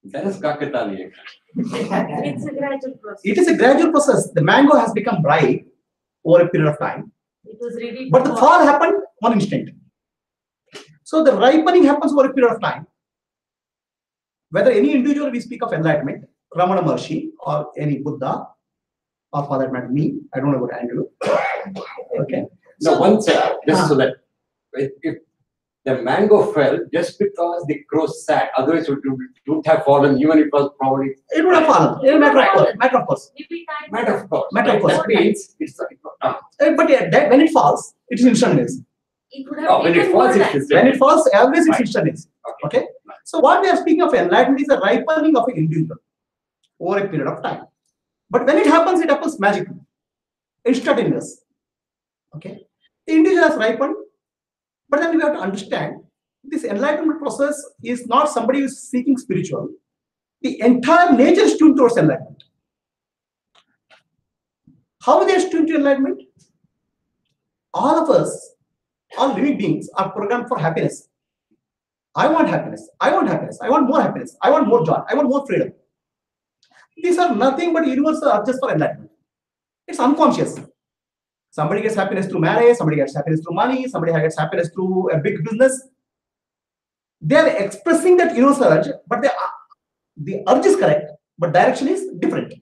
That is Kakatani. It's a gradual process. It is a gradual process. The mango has become ripe over a period of time. It was ready. But the fall happened one instant. So the ripening happens over a period of time. Whether any individual we speak of enlightenment, Ramana Maharshi or any Buddha, or for that matter me, I don't know about Andrew. Okay. No, So, one second. Just so that if the mango fell just because the crow sat, otherwise it would have fallen, even if it was probably. it would have fallen. It matter of course. Maybe time. Matter of course. Matter of course. That means it's But yeah, when it falls, it is instantaneous. It would have when it taken falls, more it's time. just When it falls, always it's Right. instantaneous. okay. Okay. So what we are speaking of enlightenment is a ripening of an individual over a period of time. But when it happens magically, instantaneous. Okay. The individual has ripened, but then we have to understand this enlightenment process is not somebody who is seeking spiritual. The entire nature is tuned towards enlightenment. How are they tuned to enlightenment? All of us, all living beings, are programmed for happiness. I want happiness. I want happiness. I want more happiness. I want more joy. I want more freedom. These are nothing but universal urges for enlightenment. It's unconscious. Somebody gets happiness through marriage. Somebody gets happiness through money. Somebody gets happiness through a big business. They are expressing that universal urge, but the urge is correct, but direction is different.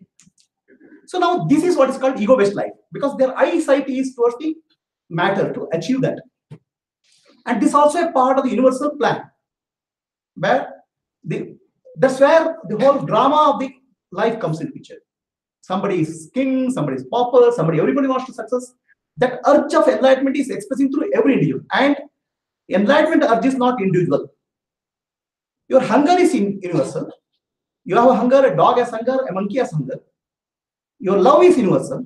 So now this is what is called ego-based life, because their eyesight is towards the matter to achieve that. And this is also a part of the universal plan, where that's where the whole drama of the life comes in picture. Somebody is king, somebody is pauper, everybody wants to success. That urge of enlightenment is expressing through every individual, and enlightenment urge is not individual. Your hunger is universal. You have a hunger, a dog has hunger, a monkey has hunger. Your love is universal.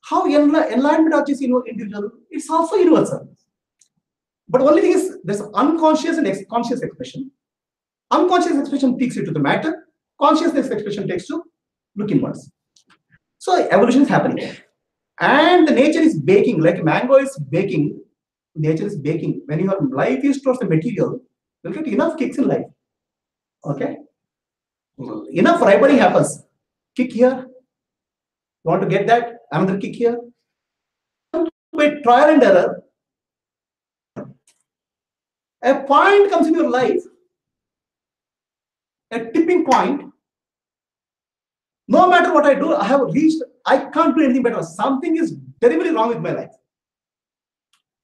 How enlightenment urge is individual? It's also universal. But only thing is, there's unconscious and conscious expression. Unconscious expression takes you to the matter. Consciousness expression takes you look inwards. So evolution is happening. And the nature is baking, like mango is baking. Nature is baking. When your life is towards the material, you'll get enough kicks in life. Okay? Enough ripening happens. Kick here. You want to get that? Another kick here. With trial and error, a point comes in your life, a tipping point. No matter what I do, I can't do anything better. Something is terribly wrong with my life.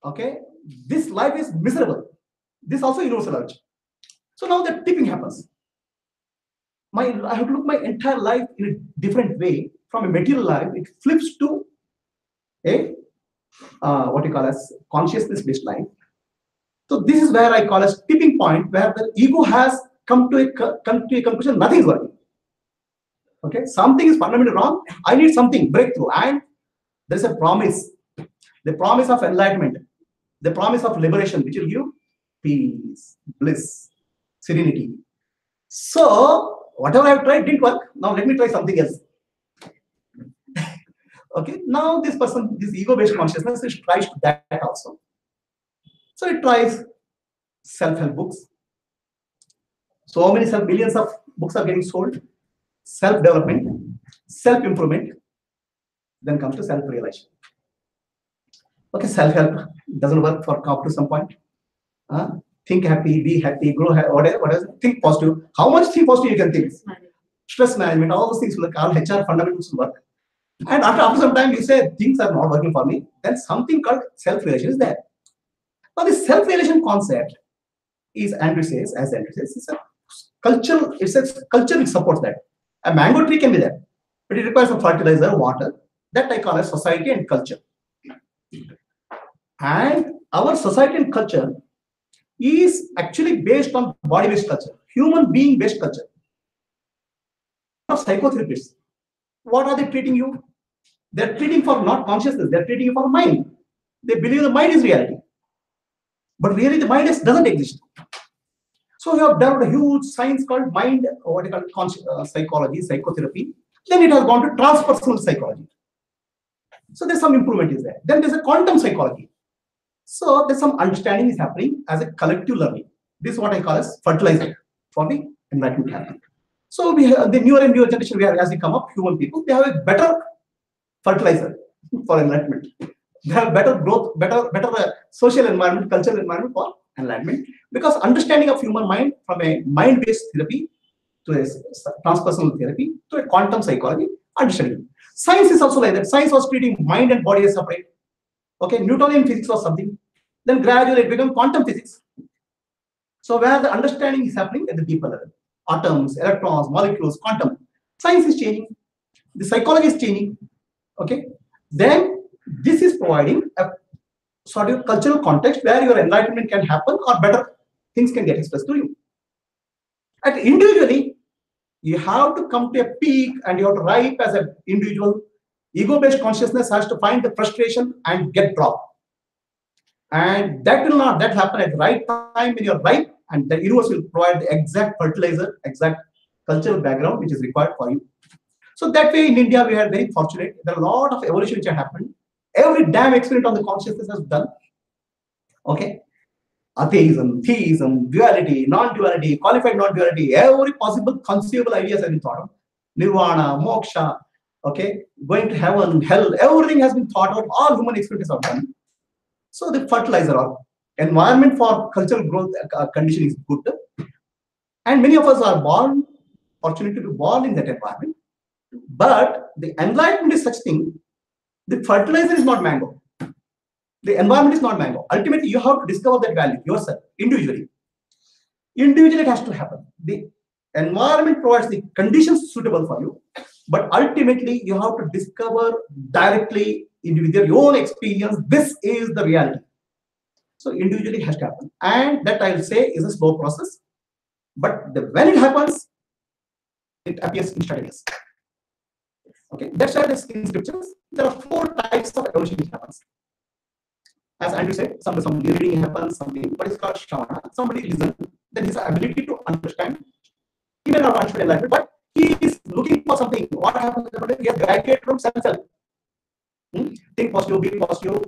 Okay? This life is miserable. This also universal urge. So now the tipping happens. I have to look my entire life in a different way. From a material life, it flips to a what you call as consciousness-based life. So this is where I call as tipping point, where the ego has come to a conclusion. Nothing is working. Okay, something is fundamentally wrong. I need something breakthrough, and there is a promise, the promise of enlightenment, the promise of liberation, which will give peace, bliss, serenity. So whatever I have tried didn't work. Now let me try something else. Okay, now this ego-based consciousness, it tries that also. So it tries self-help books. So many millions of books are getting sold. Self-development, self-improvement, then comes to self-realization. Okay, self-help doesn't work for up to some point. Think happy, be happy, grow happy, whatever. Think positive. How much think positive you can think? Stress management, all those things will all HR fundamentals will work. And after some time, you say things are not working for me. Then something called self-realization is there. Now, this self-realization concept is, Andrew says, it's a culture. It's a culture which supports that. A mango tree can be there, but it requires a fertilizer, water. That I call as society and culture. And our society and culture is actually based on body-based culture, human being-based culture. Psychotherapists, what are they treating you? They're treating for not consciousness, they're treating you for mind. They believe the mind is reality. But really the mind doesn't exist. So you have developed a huge science called mind, what you call psychology, psychotherapy. Then it has gone to transpersonal psychology. So there's some improvement is there. Then there's a quantum psychology. So there's some understanding is happening as a collective learning. This is what I call as fertilizer for the enlightenment happening. So we have the newer and newer generation, as we come up, human people, they have a better fertilizer for enlightenment. They have better growth, better social environment, cultural environment for enlightenment. Because understanding of human mind from a mind-based therapy to a transpersonal therapy to a quantum psychology, understanding. Science is also like that. Science was treating mind and body as separate. Okay, Newtonian physics was something. Then gradually it became quantum physics. So where the understanding is happening at the deeper level. Atoms, electrons, molecules, quantum. Science is changing. The psychology is changing. Okay. Then this is providing a sort of cultural context where your enlightenment can happen or better things can get expressed to you. And individually, you have to come to a peak and you have to ripe as an individual. Ego-based consciousness has to find the frustration and get dropped. And that will not happen at the right time when you're ripe, and the universe will provide the exact fertilizer, exact cultural background which is required for you. So that way in India, we are very fortunate. There are a lot of evolution which have happened. Every damn experiment on the consciousness has done. Okay. Atheism, theism, duality, non-duality, qualified non-duality, every possible conceivable ideas have been thought of. Nirvana, moksha, okay, going to heaven, hell, everything has been thought out. All human experiments are done. So the fertilizer or environment for cultural growth condition is good. And many of us are born, fortunate to be born in that environment. But the enlightenment is such thing, the fertilizer is not mango. The environment is not mango. Ultimately, you have to discover that value yourself, individually. Individually, it has to happen. The environment provides the conditions suitable for you, but ultimately, you have to discover directly with your own experience, this is the reality. So individually, it has to happen. And that I will say is a slow process. But when it happens, it appears instantaneous. Okay, that's why in scriptures, there are 4 types of evolution which happens. As Andrew said, somebody reading happens, something, what is called Shravana, somebody listens, then his ability to understand, he may not understand enlightenment, but he is looking for something. What happens? He has graduated from self-help. Think positive, be positive,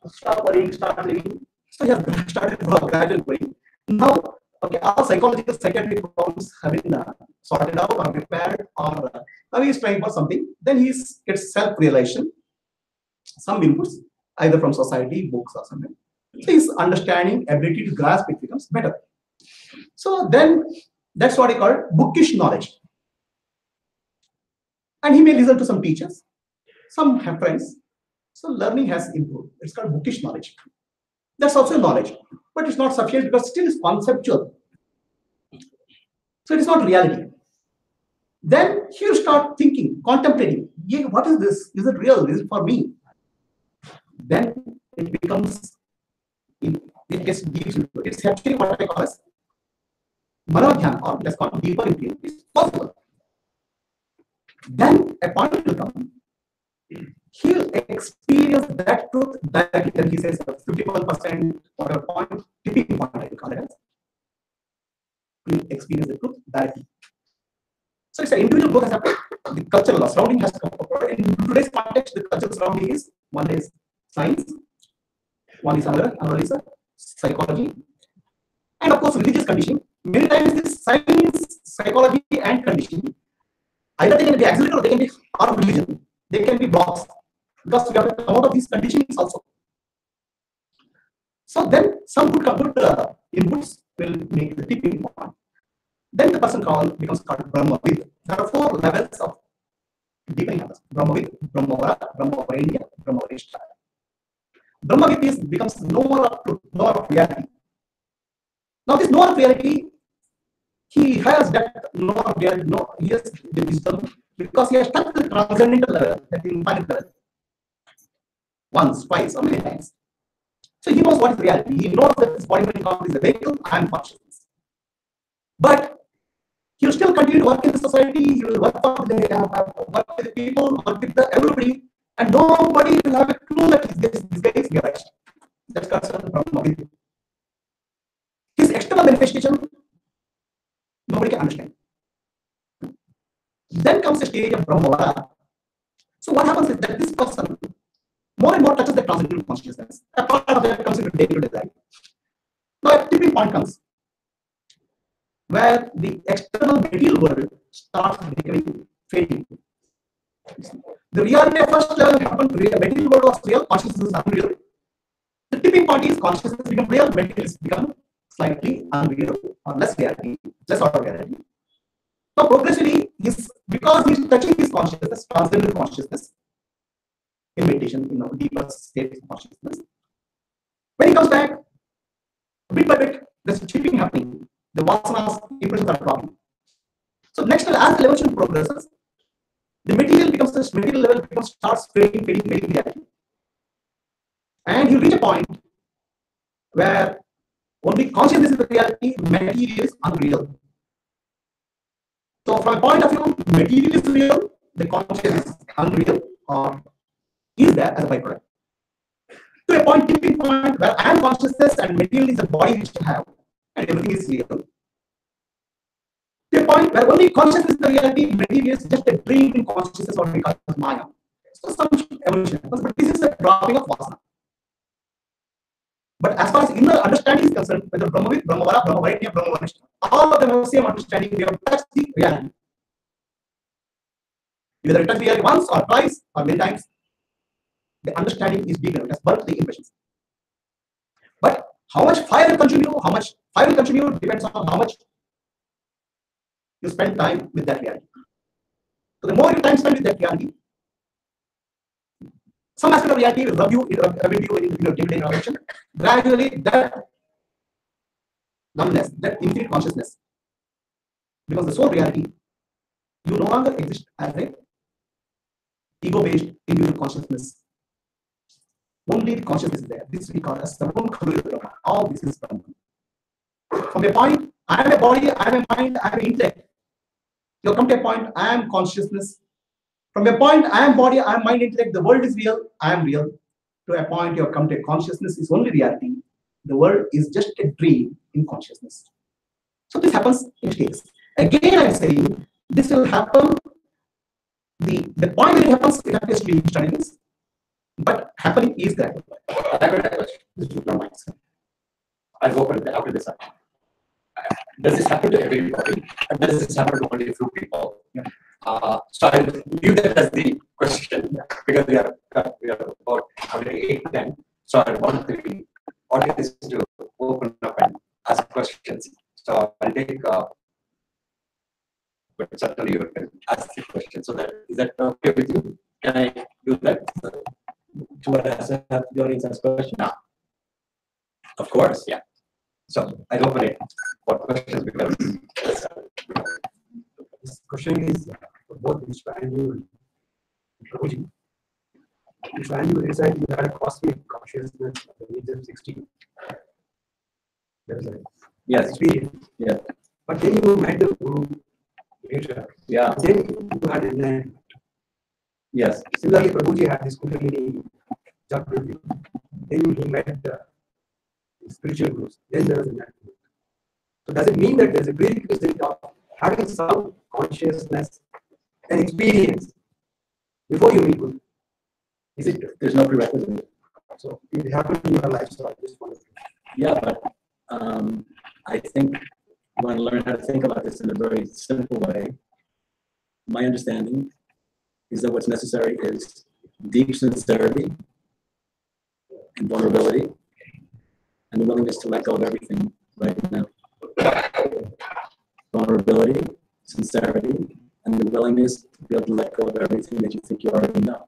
stop worrying, start living. So he has started gradual going. Now, okay, all psychological, psychiatric problems have been sorted out or repaired, or now he is trying for something. Then he gets self-realization, some inputs, either from society, books, or something. So his understanding, ability to grasp it becomes better. So then that's what he called bookish knowledge. And he may listen to some teachers, some have friends. So learning has improved. It's called bookish knowledge. That's also knowledge, but it's not sufficient because still it's conceptual. So it is not reality. Then you start thinking, contemplating, yeah, what is this? Is it real? Is it for me? Then it becomes, it gets deep into it. It's actually what I call as manodhyana, or let's call it deeper into it's possible. Then a point will come. He'll experience that truth directly. Then he says 51% or a point, tipping point, I call it as. He'll experience the truth directly. So it's an individual book has happened. The cultural surrounding has come up. In today's context, the cultural surrounding is one is science, one is another is psychology, and of course religious conditioning. Many times this science, psychology, and conditioning, either they can be accelerated or they can be our religion. They can be blocks because we have to come out of these conditionings also. So then some good inputs will make the tipping point. Then the person becomes called Brahmavid. There are 4 levels of deepening happens. Brahmavid, Brahmavara, Brahmavarenya, Brahmavarishta. Brahmavid becomes knower of truth, knower of reality. Now this knower of reality, he has that knower of reality, he has the wisdom because he has touched the transcendental level, that infinite level. Once, twice, or many times. So he knows what is reality. He knows that this body mind is a vehicle and consciousness. But he will still continue to work in the society. He will work with the people, work with everybody, and nobody will have a clue that this guy is garage. That's concerned from his external manifestation. Nobody can understand. Then comes the stage of Brahmavara. So what happens is that this person more and more touches the transcendental consciousness. A part of that comes into day-to-day life. Now a tipping point comes where the external material world starts becoming fading. The reality at first level happened, material world was real, consciousness is unreal. The tipping point is consciousness become real, materials become slightly unreal or less reality, less order reality. So progressively, because he's touching his consciousness, transcendental consciousness, in meditation, deeper state of consciousness. When he comes back, bit by bit, there's chipping happening. The vasanas, impressions are dropping. So next, as the evolution progresses, the material level starts fading reality. And you reach a point where only consciousness is the reality, material is unreal. So from a point of view, material is real, the consciousness is unreal, or is there as a byproduct. To a tipping point where I am consciousness and material is the body which I have, and everything is real. To a point where only consciousness is the reality, material is just a dream in consciousness or because of Maya. So some evolution happens, but this is a dropping of vasana. But as far as inner understanding is concerned, whether Brahmavid, Brahmavara, Brahmavarenya, Brahmavarishta, all of them have the same understanding, they have touched the reality. Whether it touched the reality once or twice or many times, the understanding is deep enough, it has birthed the impressions. But how much fire will continue depends on how much you spend time with that reality. So the more you time spend with that reality, some aspect of reality will rub you in your day-to-day interaction. Gradually, that numbness, that infinite consciousness becomes the sole reality. You no longer exist as a ego-based individual consciousness. Only the consciousness is there. This we call as Sarvam Khalu Brahma. All this is Brahma. From a point, I am a body, I am a mind, I am an intellect. You come to a point, I am consciousness. From a point, I am body, I am mind, intellect, the world is real, I am real. To a point, you have come to a consciousness is only reality. The world is just a dream in consciousness. So this happens in stages. Again, I am saying this will happen. The point where it happens, it happens to be instantaneous, but happening is gradual. I got a question. This is not mine. I'll open it after this. Does this happen to everybody? Or does this happen to only a few people? Yeah. So I'll leave that as the question because we are about 8 to 10. So I want the audience to open up and ask questions. So I'll take, but certainly you can ask the question. So is that okay with you? Can I do that? To what have the audience ask questions? No. Of course. Yeah. So I'll open it for questions because this question is for both Vishwa and you, Prabhuji. Vishwa and you said you had a cosmic consciousness at the age of 16. That was an Yes. experience. Yeah. But then you met the Guru later. Yeah. Then you had enlightenment. Yes. Similarly, Prabhuji had this Kundalini Jagrati. Then he met spiritual gurus. Then there was enlightenment. So does it mean that there's a prerequisite of having some consciousness and experience before you meet Guru? Is it? There's no prerequisite. So it happened in your life, so I just wanted to. Yeah, but I think you want to learn how to think about this in a very simple way. My understanding is that what's necessary is deep sincerity and vulnerability and the willingness to let go of everything right now. Vulnerability, sincerity, and the willingness to be able to let go of everything that you think you already know.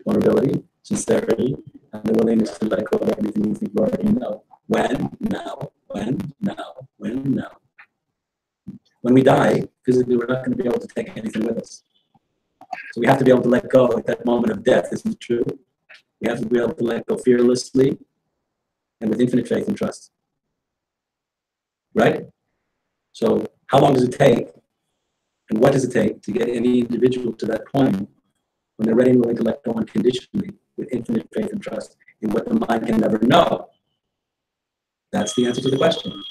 Vulnerability, sincerity, and the willingness to let go of everything you think you already know. When? Now. When? Now. When? Now. When we die, physically, we're not going to be able to take anything with us. So we have to be able to let go at that moment of death, isn't it true? We have to be able to let go fearlessly and with infinite faith and trust. Right? So how long does it take, and what does it take to get any individual to that point when they're ready and willing to let go unconditionally with infinite faith and trust in what the mind can never know? That's the answer to the question.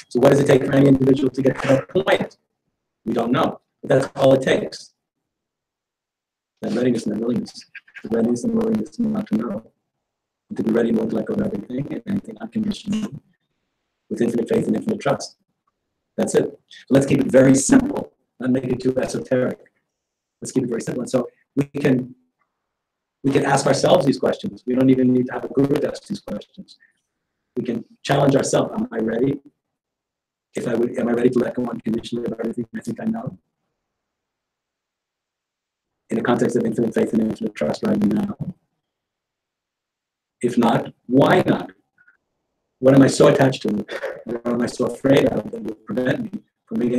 So what does it take for any individual to get to that point? We don't know. But that's all it takes. That readiness and that willingness. The readiness and willingness not to know. And to be ready and willing to let go of everything and anything unconditionally with infinite faith and infinite trust. That's it. So let's keep it very simple, not make it too esoteric. Let's keep it very simple. And so we can ask ourselves these questions. We don't even need to have a guru to ask these questions. We can challenge ourselves. Am I ready? Am I ready to let go unconditionally of everything I think I know? In the context of infinite faith and infinite trust right now. If not, why not? What am I so attached to? What am I so afraid of that would prevent me from being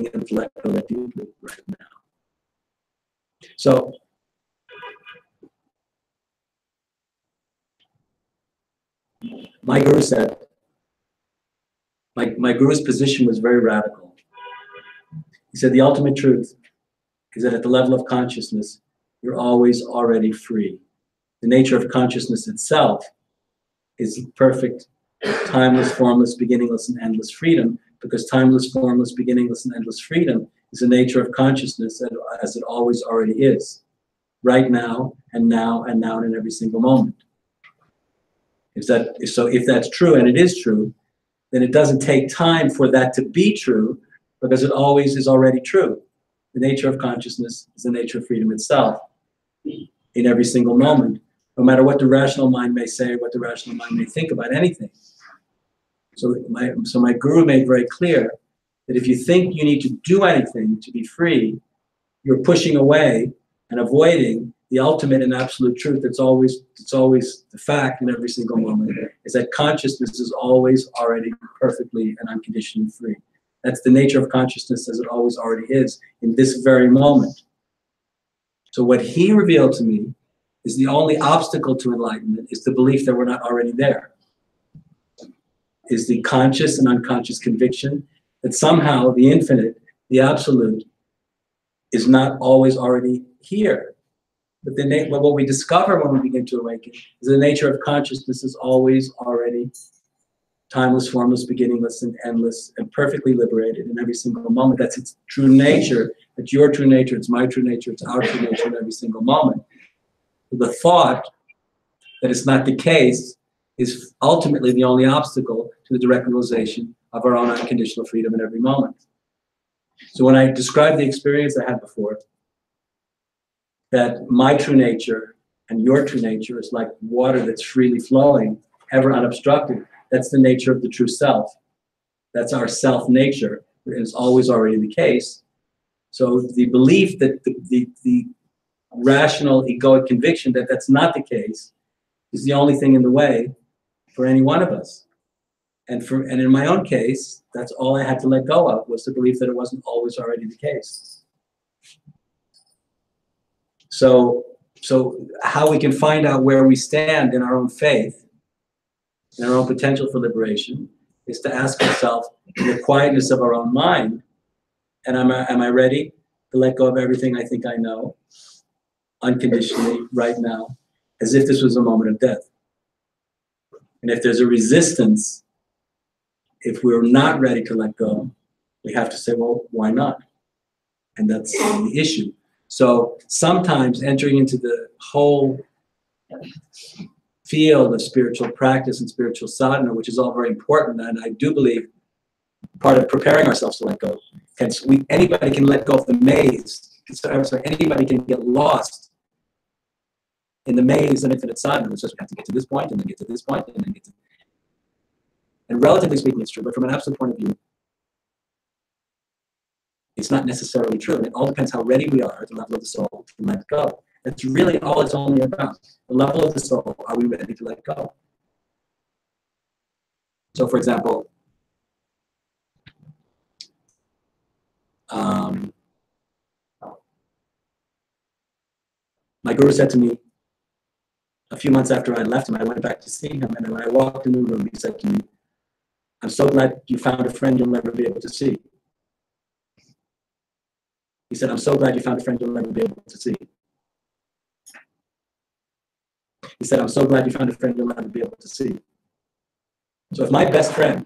able to let go that deeply right now? So, my guru said, my guru's position was very radical. He said the ultimate truth is that at the level of consciousness, you're always already free. The nature of consciousness itself is perfect, timeless, formless, beginningless, and endless freedom, because timeless, formless, beginningless, and endless freedom is the nature of consciousness as it always already is, right now, and now, and now, and in every single moment. If that's true, and it is true, then it doesn't take time for that to be true, because it always is already true. The nature of consciousness is the nature of freedom itself in every single moment, no matter what the rational mind may say, what the rational mind may think about anything. So my guru made very clear that if you think you need to do anything to be free, you're pushing away and avoiding the ultimate and absolute truth that's always the fact in every single moment, is that consciousness is always already perfectly and unconditionally free. That's the nature of consciousness as it always already is in this very moment. So what he revealed to me is the only obstacle to enlightenment is the belief that we're not already there. Is the conscious and unconscious conviction that somehow the infinite, the absolute, is not always already here. But what we discover when we begin to awaken is the nature of consciousness is always already timeless, formless, beginningless, and endless, and perfectly liberated in every single moment. That's its true nature. It's your true nature. It's my true nature. It's our true nature in every single moment. The thought that it's not the case is ultimately the only obstacle to the direct realization of our own unconditional freedom in every moment. So when I described the experience I had before, that my true nature and your true nature is like water that's freely flowing, ever unobstructed, that's the nature of the true self. That's our self nature. It's always already the case. So the belief that the rational egoic conviction that that's not the case is the only thing in the way for any one of us. And in my own case, that's all I had to let go of, was the belief that it wasn't always already the case. So how we can find out where we stand in our own faith, in our own potential for liberation, is to ask ourselves in the quietness of our own mind, and am I ready to let go of everything I think I know, unconditionally, right now, as if this was a moment of death? And if there's a resistance, if we're not ready to let go, we have to say, well, why not? And that's the issue. So sometimes entering into the whole field of spiritual practice and spiritual sadhana, which is all very important, and I do believe part of preparing ourselves to let go. Anybody can let go of the maze. Anybody can get lost in the maze of infinite sadhana, it's just we have to get to this point, and then get to this point, and then get to. And relatively speaking, it's true, but from an absolute point of view, it's not necessarily true. And it all depends how ready we are at the level of the soul to let go. That's really all it's only about. The level of the soul, are we ready to let go? So, for example, my guru said to me a few months after I left him, I went back to see him, and when I walked in the room, he said to me, "I'm so glad you found a friend you'll never be able to see." He said, "I'm so glad you found a friend you'll never be able to see." He said, "I'm so glad you found a friend you'll never be able to see." So if my best friend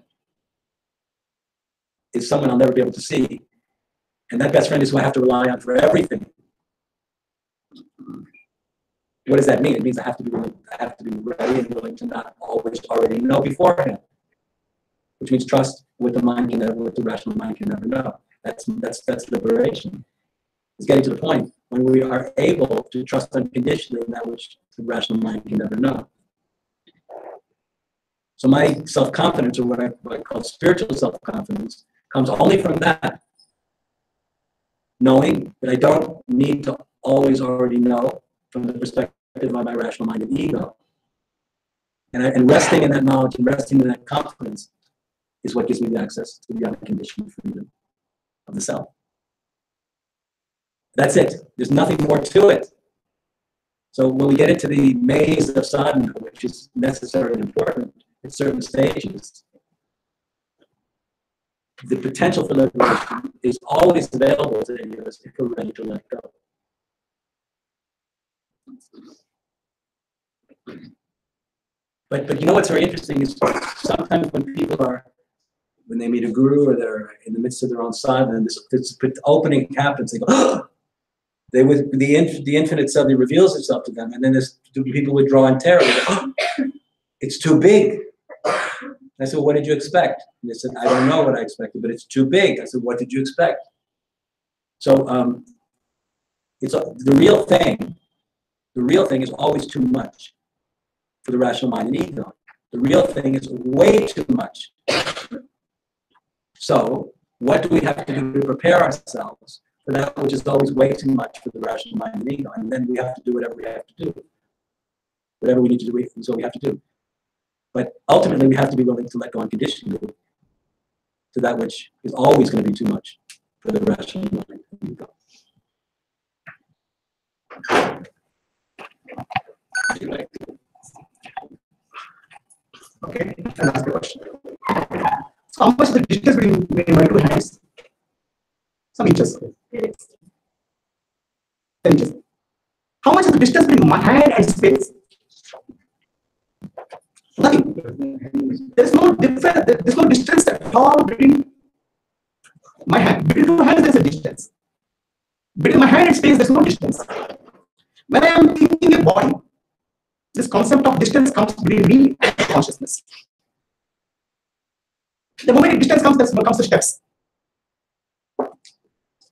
is someone I'll never be able to see, and that best friend is who I have to rely on for everything, what does that mean? It means I have to be ready and willing to not always already know beforehand, which means trust with the mind can never, with the rational mind can never know. That's liberation. It's getting to the point when we are able to trust unconditionally in that which the rational mind can never know. So my self-confidence, or what I call spiritual self-confidence, comes only from that, knowing that I don't need to always already know from the perspective of my rational mind and ego. And resting in that knowledge and resting in that confidence is what gives me the access to the unconditional freedom of the self. That's it. There's nothing more to it. So when we get into the maze of sadhana, which is necessary and important at certain stages, the potential for liberation is always available to any of us if we're ready to let go. But you know what's very interesting is sometimes when when they meet a guru or they're in the midst of their own sadhana, and this opening happens, they go, oh! The infinite suddenly reveals itself to them, and then people withdraw in terror. They go, oh, it's too big. I said, what did you expect? And they said, I don't know what I expected, but it's too big. I said, what did you expect? So it's the real thing. The real thing is always too much for the rational mind and ego. The real thing is way too much. So what do we have to do to prepare ourselves for that which is always way too much for the rational mind and ego? And then we have to do whatever we have to do. Whatever we need to do, so we have to do. But ultimately, we have to be willing to let go unconditionally to that which is always going to be too much for the rational mind and ego. Okay, I'll ask the question. So how much is the distance between my two hands? Some inches. 10 inches. How much is the distance between my hand and space? Nothing. There's no difference. There's no distance at all between my hand. Between two hands, there's a distance. Between my hand and space, there's no distance. When I am thinking a body, this concept of distance comes between me and consciousness. The moment distance comes, there comes the steps.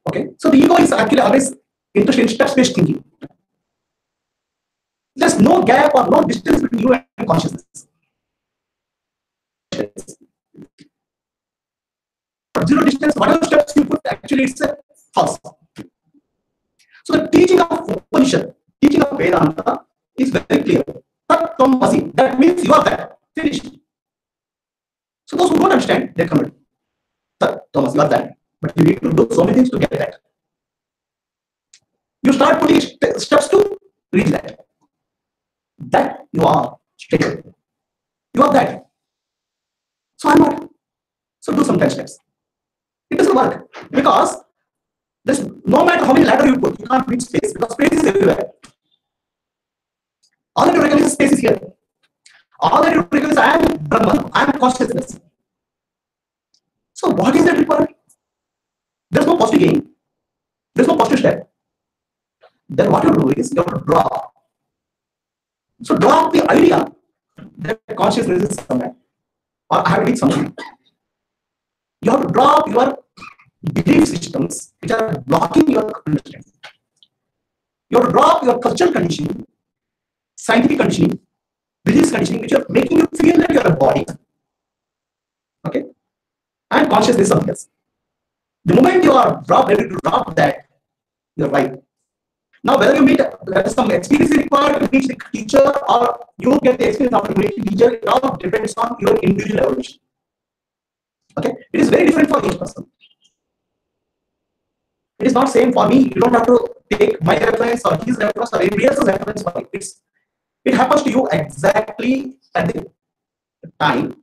Okay, so the ego is actually always interested in step-based thinking. There's no gap or no distance between you and consciousness. Zero distance, whatever steps you put, actually it's a false. So the teaching of Upanishad, teaching of Vedanta is very clear. Tat Tvam Asi, that means you are that. Finished. So those who don't understand, they come in. Tat Tvam Asi, you are that. But you need to do so many things to get that. You start putting steps to reach that. That you are straight. You are that. So I'm not. So do some 10 steps. It doesn't work because no matter how many ladders you put, you can't reach space because space is everywhere. All that you recognize space is here. All that you recognize I am Brahman, I am consciousness. So what is that required? There's no positive gain. There's no positive step. Then what you do is you have to drop. So drop the idea that consciousness is somewhere or I have to reach something. You have to drop your belief systems which are blocking your understanding. You have to drop your cultural conditioning scientific conditioning, religious conditioning, which are making you feel that you're a body. Okay? And consciousness is something else. The moment you are ready to drop that, you're right. Now, whether you meet some experience is required to reach the teacher or you get the experience after meeting the teacher, it all depends on your individual evolution. Okay? It is very different for each person. It is not same for me. You don't have to take my reference or his reference or anybody else's reference for it. It happens to you exactly at the time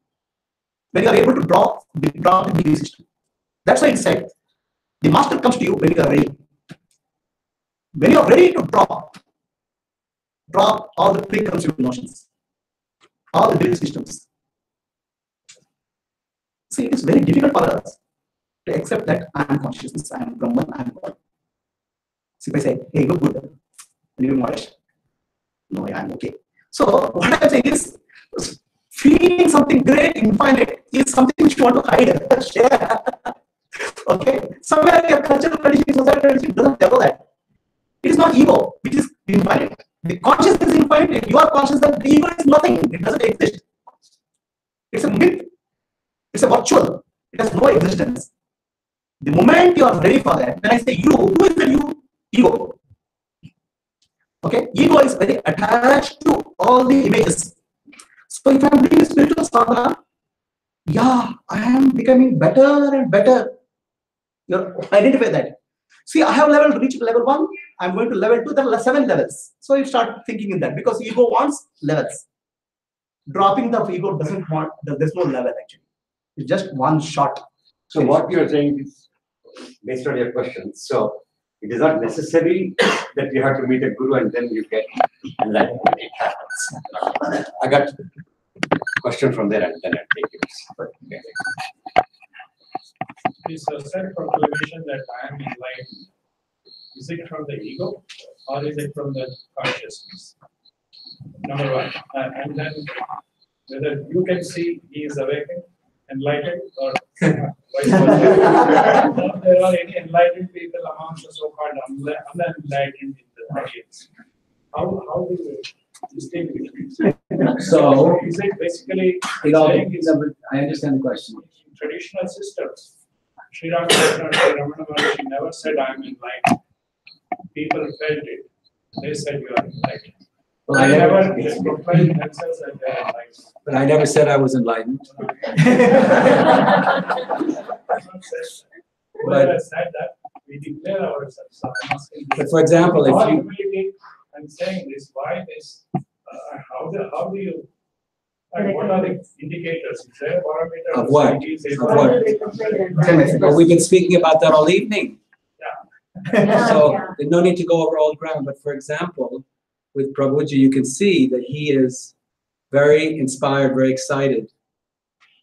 when you are able to draw the belief system. That's why it said the master comes to you when you are ready. When you are ready to drop all the preconceived notions, all the belief systems. See, it is very difficult for us to accept that I am consciousness, I am Brahman, I am God. So if I say, hey, look good, and you watch, no, I am okay. So what I'm saying is, feeling something great, infinite, is something which you want to hide, share. Okay? Somewhere your cultural tradition, societal tradition doesn't tell that. It is not ego, which is infinite. The consciousness is infinite. You are conscious that the ego is nothing. It doesn't exist. It's a myth. It's a virtual. It has no existence. The moment you are ready for that, when I say you, who is the you? Ego. Okay? Ego is very attached to all the images. So if I'm doing a spiritual sadhana, yeah, I am becoming better and better. You identify that. See, I have reached level 1. I'm going to level 2. There are 7 levels. So you start thinking in that because ego wants levels. Dropping the ego doesn't want. There's no level actually. It's just one shot. So what you're saying is based on your question. So it is not necessary that you have to meet a guru and then you get enlightenment. It happens. I got a question from there and then I'll take it. This self-proclamation that I am enlightened, is it from the ego or is it from the consciousness? Number one. And then whether you can see he is awakened, enlightened, or vice versa. There are any enlightened people among the so-called unenlightened in the audience. How do you distinguish? So, is it basically I understand the question. in traditional systems? Sri Ramakrishna and Sri Ramana Maharshi never said I am enlightened. People felt it. They said you are enlightened. Well, They never proclaimed themselves as they are enlightened. But I never said I was enlightened. Whoever said that, we declare ourselves. So I'm asking But for example, if you humility, I'm saying this, why this, how do you, and what are the indicators? Is there a parameter? Of what? Of what? Well, we've been speaking about that all evening. Yeah. So there's no need to go over old ground. But for example, with Prabhuji, you can see that he is very inspired, very excited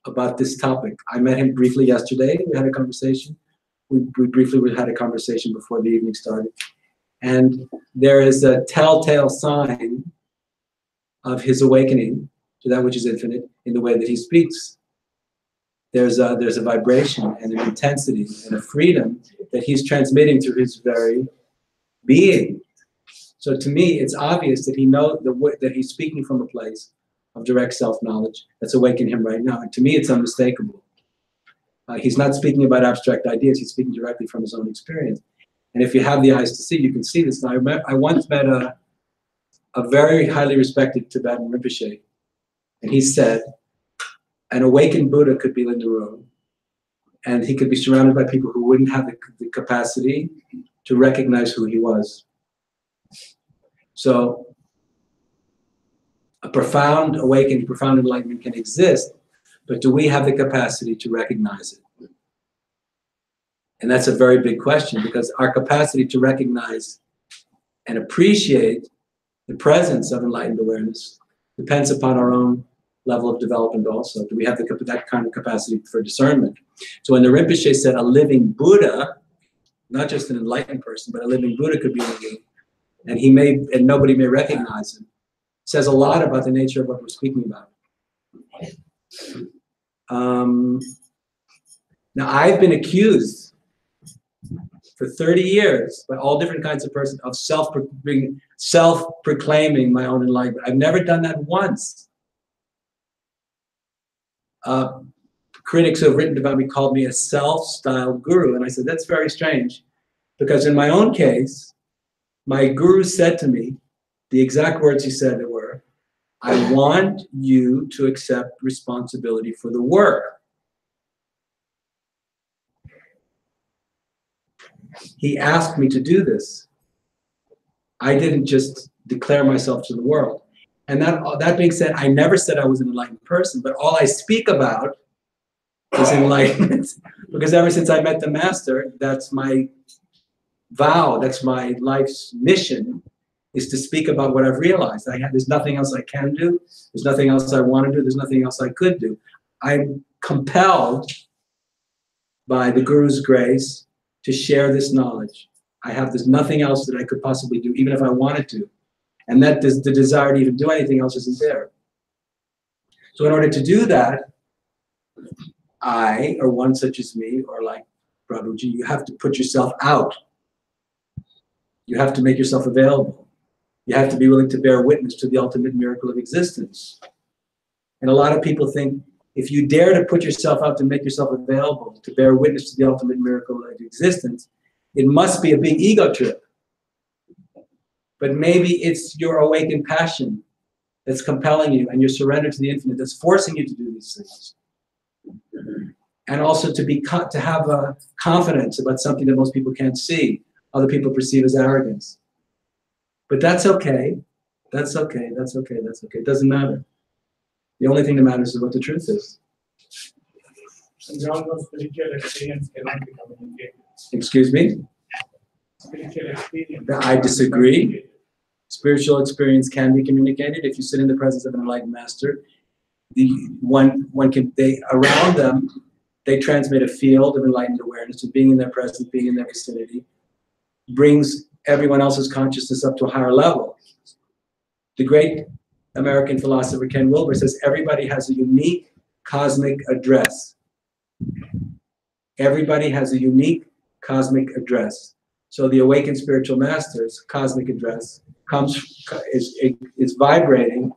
about this topic. I met him briefly yesterday. We had a conversation. We briefly had a conversation before the evening started. And there is a telltale sign of his awakening to that which is infinite in the way that he speaks. There's a vibration and an intensity and a freedom that he's transmitting through his very being. So to me, it's obvious that he knows that he's speaking from a place of direct self-knowledge that's awakened him right now. And to me, it's unmistakable. He's not speaking about abstract ideas. He's speaking directly from his own experience. And if you have the eyes to see, you can see this. Now, I once met a very highly respected Tibetan Rinpoche, and he said, an awakened Buddha could be in the room, and he could be surrounded by people who wouldn't have the capacity to recognize who he was. So a profound awakening, profound enlightenment can exist, but do we have the capacity to recognize it? And that's a very big question, because our capacity to recognize and appreciate the presence of enlightened awareness depends upon our own level of development also. Do we have that kind of capacity for discernment? So when the Rinpoche said a living Buddha, not just an enlightened person, but a living Buddha could be in the room, and nobody may recognize him, says a lot about the nature of what we're speaking about. Now, I've been accused for 30 years by all different kinds of persons of self-proclaiming my own enlightenment. I've never done that once. Critics who have written about me called me a self-styled guru, and I said that's very strange, because in my own case, my guru said to me, the exact words he said were, "I want you to accept responsibility for the work." He asked me to do this. I didn't just declare myself to the world. And that being said, I never said I was an enlightened person, but all I speak about is enlightenment. Because ever since I met the master, that's my vow, that's my life's mission, is to speak about what I've realized. There's nothing else I can do. There's nothing else I want to do. There's nothing else I could do. I'm compelled by the Guru's grace to share this knowledge. There's nothing else that I could possibly do, even if I wanted to. And that the desire to even do anything else isn't there. So in order to do that, I, or one such as me, or like Prabhuji, you have to put yourself out. You have to make yourself available. You have to be willing to bear witness to the ultimate miracle of existence. And a lot of people think, if you dare to put yourself out to make yourself available, to bear witness to the ultimate miracle of existence, it must be a big ego trip. But maybe it's your awakened passion that's compelling you, and your surrender to the infinite that's forcing you to do these things. And also to have a confidence about something that most people can't see, other people perceive as arrogance. But that's okay. That's okay. That's okay. That's okay. It doesn't matter. The only thing that matters is what the truth is. And we all know spiritual experience cannot be communicated. Excuse me? Spiritual experience. I disagree. Spiritual experience can be communicated. If you sit in the presence of an enlightened master, around them, they transmit a field of enlightened awareness, of being in their presence, being in their vicinity, brings everyone else's consciousness up to a higher level. The great American philosopher Ken Wilber says everybody has a unique cosmic address. Everybody has a unique cosmic address. So the awakened spiritual master's cosmic address is vibrating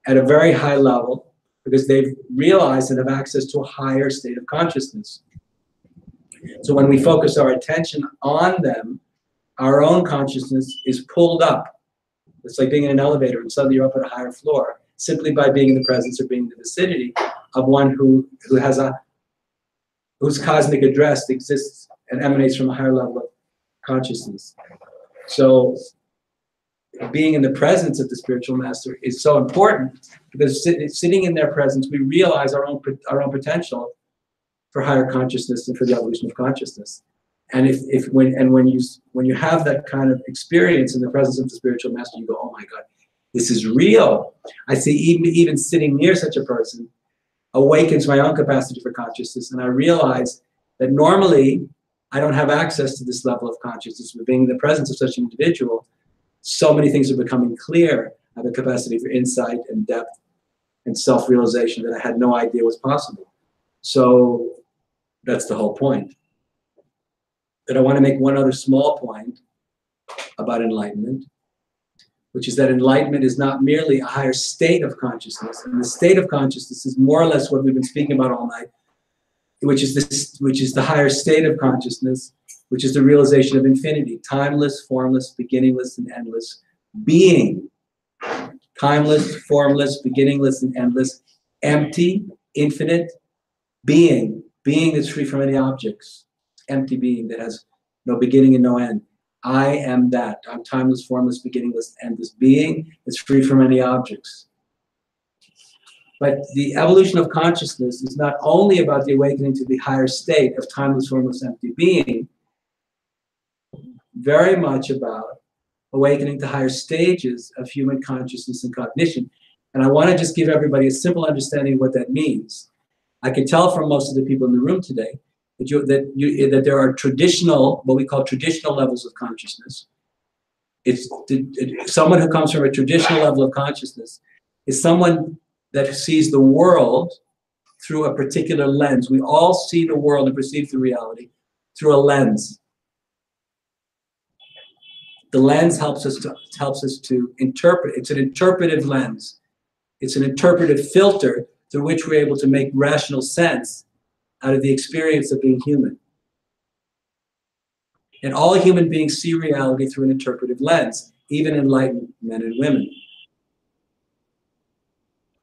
at a very high level because they've realized and have access to a higher state of consciousness. So when we focus our attention on them, our own consciousness is pulled up. It's like being in an elevator and suddenly you're up at a higher floor, simply by being in the presence or being in the vicinity of one whose cosmic address exists and emanates from a higher level of consciousness. So being in the presence of the spiritual master is so important because sitting in their presence, we realize our own potential for higher consciousness and for the evolution of consciousness. And when you have that kind of experience in the presence of the spiritual master, you go, oh my God, this is real. I see even sitting near such a person awakens my own capacity for consciousness, and I realize that normally I don't have access to this level of consciousness. But being in the presence of such an individual, so many things are becoming clear. I have a capacity for insight and depth and self-realization that I had no idea was possible. So that's the whole point. But I want to make one other small point about enlightenment, which is that enlightenment is not merely a higher state of consciousness. And the state of consciousness is more or less what we've been speaking about all night, which is the higher state of consciousness, which is the realization of infinity, timeless, formless, beginningless, and endless being. Timeless, formless, beginningless, and endless, empty, infinite being. Being that's free from any objects. Empty being that has no beginning and no end. I am that. I'm timeless, formless, beginningless, endless being that's free from any objects. But the evolution of consciousness is not only about the awakening to the higher state of timeless, formless, empty being, very much about awakening to higher stages of human consciousness and cognition. And I want to just give everybody a simple understanding of what that means. I can tell from most of the people in the room today that there are traditional, what we call traditional levels of consciousness. Someone who comes from a traditional level of consciousness is someone that sees the world through a particular lens. We all see the world and perceive the reality through a lens. the lens helps us to interpret. It's an interpretive lens. It's an interpretive filter through which we're able to make rational sense out of the experience of being human. And all human beings see reality through an interpretive lens, even enlightened men and women.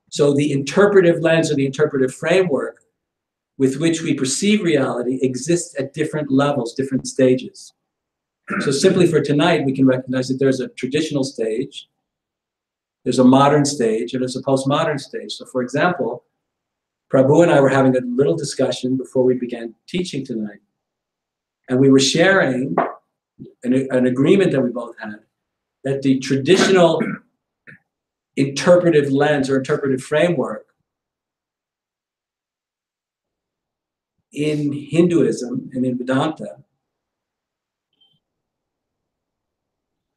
So the interpretive lens or the interpretive framework with which we perceive reality exists at different levels, different stages. So simply for tonight, we can recognize that there's a traditional stage, there's a modern stage, and there's a postmodern stage. So for example, Prabhu and I were having a little discussion before we began teaching tonight. And we were sharing an agreement that we both had, that the traditional interpretive lens or interpretive framework in Hinduism and in Vedanta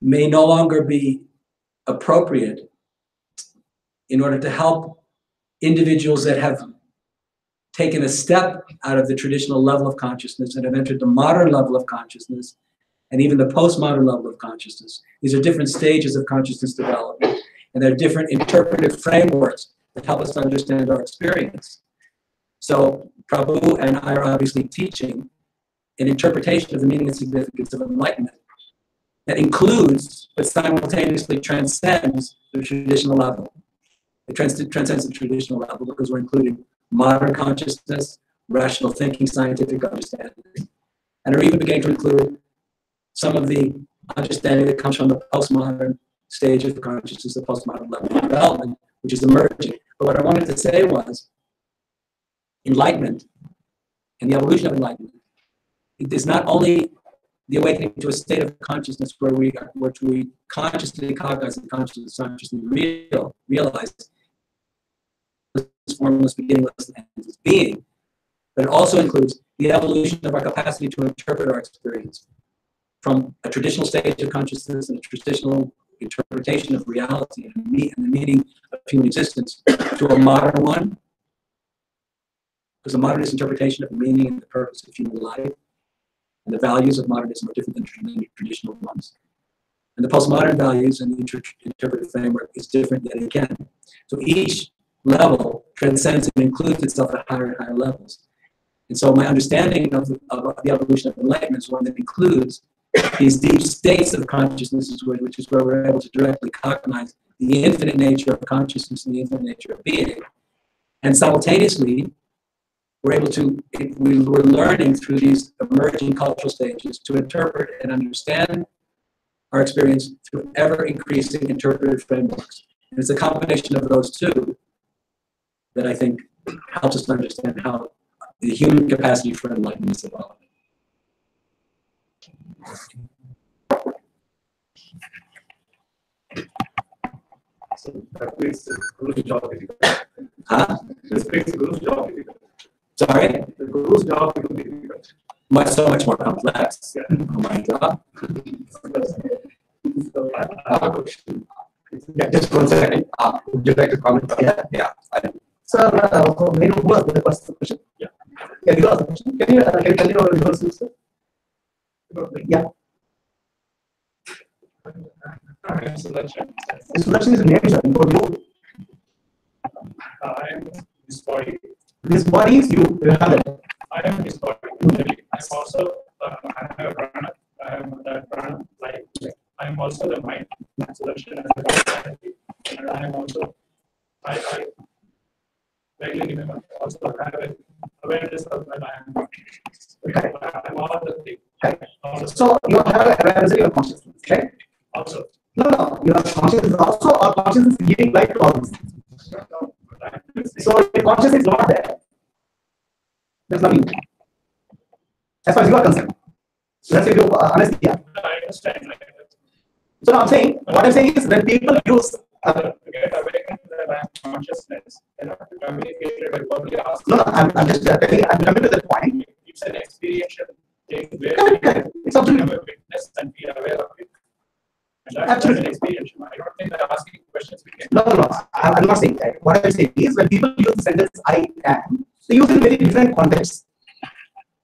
may no longer be appropriate in order to help individuals that have taken a step out of the traditional level of consciousness and have entered the modern level of consciousness and even the postmodern level of consciousness. These are different stages of consciousness development, and there are different interpretive frameworks that help us understand our experience. So Prabhu and I are obviously teaching an interpretation of the meaning and significance of enlightenment that includes, but simultaneously transcends the traditional level. It transcends the traditional level because we're including modern consciousness, rational thinking, scientific understanding, and are even beginning to include some of the understanding that comes from the postmodern stage of consciousness, the postmodern level of development, which is emerging. But what I wanted to say was enlightenment and the evolution of enlightenment. It is not only the awakening to a state of consciousness where we consciously cognize and consciously realize this formless, beginningless, and endless being, but it also includes the evolution of our capacity to interpret our experience from a traditional stage of consciousness and a traditional interpretation of reality and the meaning of human existence to a modern one, because the modernist interpretation of the meaning and the purpose of human life and the values of modernism are different than the traditional ones. And the postmodern values and the interpretive framework is different yet again. So each level transcends and includes itself at higher and higher levels. And so my understanding of the evolution of enlightenment is one that includes these deep states of consciousness, which is where we're able to directly cognize the infinite nature of consciousness and the infinite nature of being. And simultaneously, we're learning through these emerging cultural stages to interpret and understand our experience through ever-increasing interpretive frameworks. And it's a combination of those two that I think helps us to understand how the human capacity for enlightenment is evolving. So that makes the Guru's job difficult. Huh? This makes the Guru's job difficult. Sorry? The Guru's job will be difficult. So much more complex. Yeah. Oh my God. So I have a question. Yeah, just 1 second. Would you like to comment? Yeah. Sir, may I know who was the first question? Yeah. Yeah, you asked the question. Can you tell me your resources, sir? Yeah. Selection. Selection is a name, sir. For you. I am this body. This body is you. You have it. I am this body. I'm also, I have a prana. I am that prana life. I am also the mind. Selection as a personality. And I am also, I vaguely remember, also have an awareness of that I am. I'm all the things. So you have awareness of your consciousness, right? Also. No. Your consciousness is also, or consciousness is giving life to all these things. So if consciousness is not there, there's nothing. As far as you are concerned. So that's if you anesthesia. I understand. So what I'm saying is when people use to get awakened that I am consciousness, and not to communicate it by verbally asking. no, I'm just telling, I'm coming to the point. It's an experiential thing where Correct. It's we absolutely have a witness and be aware of it. And that's Absolutely. an experiential. I don't think that asking questions we can. No. I'm not saying that. What I'm saying is when people use the sentence I am, they use it in very different contexts.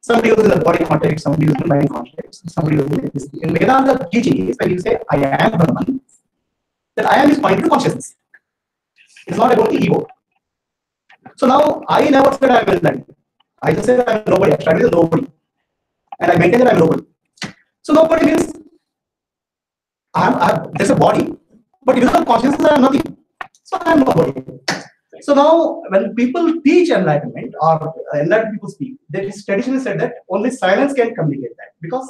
Somebody uses the body context, somebody uses the mind context, somebody uses this. In Vedanta teaching is when you say I am Brahman, that I am is pointing to consciousness. It's not about the ego. So now I never said I am enlightened. I just said I am nobody. I started with nobody. And I maintain that I am nobody. So nobody means there's a body, but without consciousness I am nothing. So I am nobody. So now when people teach enlightenment or enlightened people speak, there is traditionally said that only silence can communicate that because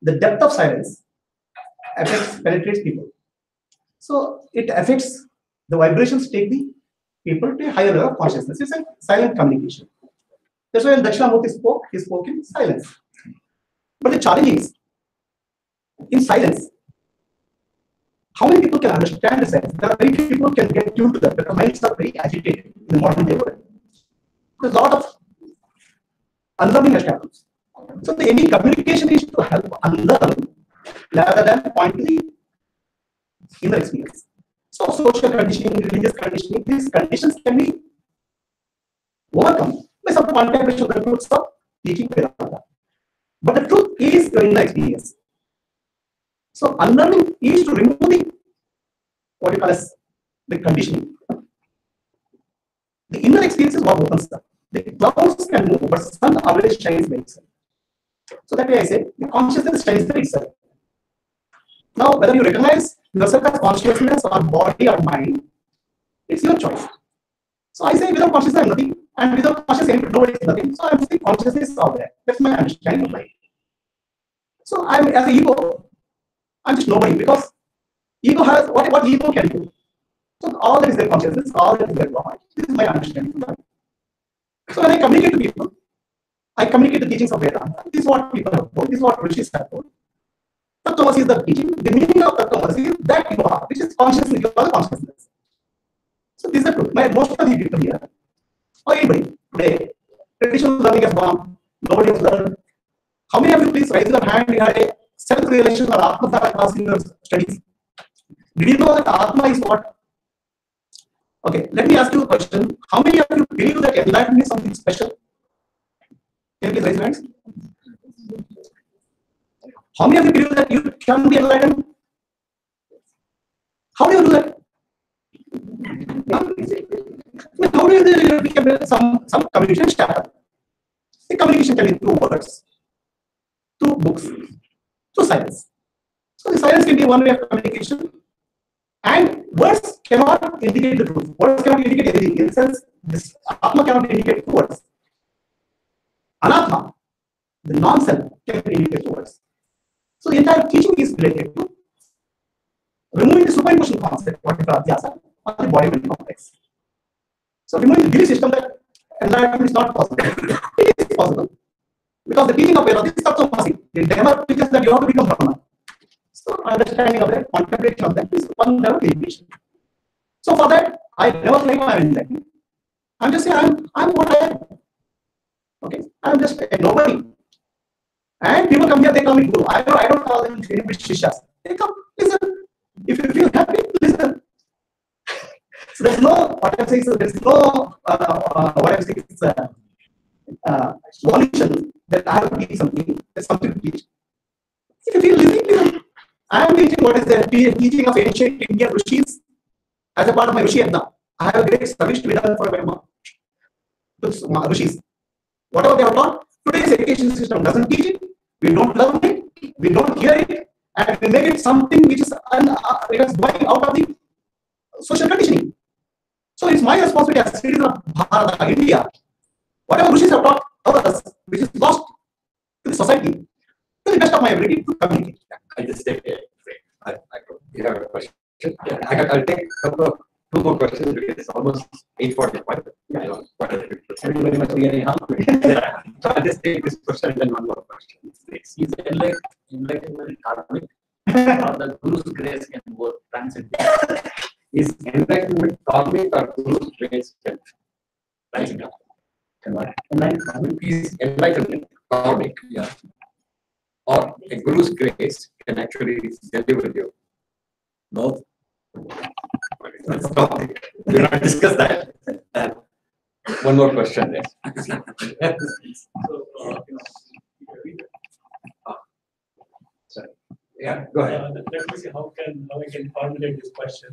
the depth of silence penetrates people. So it affects the vibrations, take the people to a higher level of consciousness. It's a silent communication. That's why when Dakshinamurti spoke, he spoke in silence. But the challenge is, in silence, how many people can understand the silence? There are very few people can get tuned to that because minds are very agitated in the modern day world. There's a lot of unlearning that happens. So the any communication is to help unlearn rather than point to the inner experience. So social conditioning, religious conditioning, these conditions can be overcome by some contemplation of the truths of teaching Vedanta. But the truth is your inner experience. So unlearning is to remove the what you call as the conditioning. The inner experience is what opens up. The clouds can move, but sun always shines by itself. So that way I say the consciousness shines by itself. Now whether you recognize yourself as consciousness or body or mind, it's your choice. So I say without consciousness I'm nothing, and without consciousness nobody is nothing. So I'm saying consciousness is all there. That's my understanding of life. So I'm as an ego, I'm just nobody because ego has what ego can do. So all that is their consciousness, all that is their God. This is my understanding of life. So when I communicate to people, I communicate the teachings of Vedanta. This is what people have told, this is what Rishis have told. Tattvamasi is the teaching. The meaning of Tattvamasi is that you are, which is consciousness, you are the consciousness. So this is the truth. Most of the people here, or anybody today, traditional learning has gone, nobody has learned. How many of you please raise your hand? You had a self-realization or Atma class in your studies. Did you know that Atma is what? Okay, let me ask you a question. How many of you believe that enlightenment is something special? Can you please raise your hands? How many of you believe that you can be enlightened? How do you do that? How do you become some communication channel? The communication can be through words, through books, through silence. So the silence can be one way of communication. And words cannot indicate the truth. Words cannot indicate anything. In the sense, this Atma cannot indicate words. Anatma, the non-self, can indicate words. So the entire teaching is related to removing the superimposition concept, what is Adhyasa, on the body mind complex. So removing the belief system that enlightenment is not possible. It is possible. Because the teaching of Vedanta is Tattvamasi. The Dhamma teaches that you have to become Brahman. So understanding of that, contemplation of that is one level limitation. So for that, I never claim I am enlightened. I'm just saying I'm what I am. Okay, I'm just a nobody. And people come here, they call me Guru. I don't call them Shishas. They come, listen. If you feel happy, listen. So there's no what I'm saying. So there's no what I'm saying is volition that I have to teach something. There's something to teach. If you feel listening, listen. I am teaching what is the teaching of ancient Indian Rishis as a part of my Rishi Yajna. I have a great service to be done for my Rishis. Whatever they have taught, today's education system doesn't teach it. We don't learn it, we don't hear it, and we make it something which is going out of the social conditioning. So it's my responsibility as a citizen of Bharata, India, whatever Rishis have taught others, which is lost to the society, to the best of my ability to communicate. I just take it. You have a question? Yeah, I'll take two more questions because it's almost 8:45. I don't very much getting hungry. Yeah. So I'll just take this question and then one more question. Is enlightenment karmic or the Guru's grace can both transcend? Is enlightenment karmic or Guru's grace can transcend? Is enlightenment karmic? Yeah. Or a Guru's grace can actually deliver you? Both. Let's stop it. We'll not discuss that. One more question there. So, Yeah, go ahead. Let me see how I can formulate this question.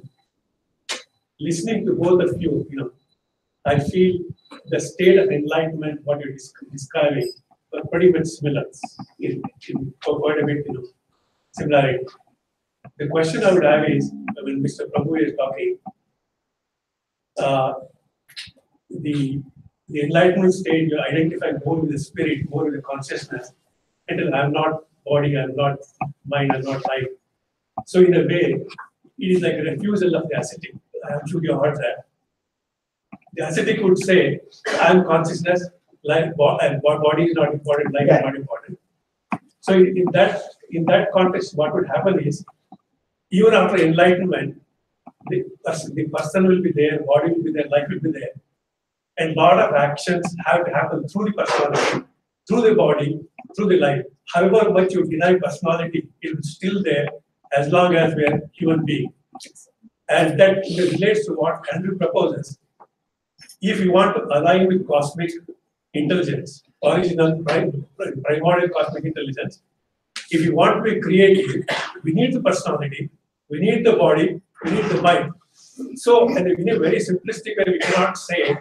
Listening to both of you, I feel the state of enlightenment, what you're describing, are pretty much similar. Quite a bit, similarity. The question I would have is, when Mr. Prabhu is talking, the enlightenment state, you identify more with the spirit, more with the consciousness, until I'm not body, I'm not mind, I'm not life. So in a way, it is like a refusal of the ascetic. I'm sure you heard that. The ascetic would say, I'm consciousness, and body is not important, life is not important. So in that context, what would happen is, even after enlightenment, the person will be there, body will be there, life will be there. And a lot of actions have to happen through the personality, through the body, through the life. However much you deny personality, it is still there as long as we are human beings. And that relates to what Andrew proposes. If you want to align with cosmic intelligence, original primordial cosmic intelligence, if you want to be creative, we need the personality, we need the body, we need the mind. So, and in a very simplistic way, we cannot say,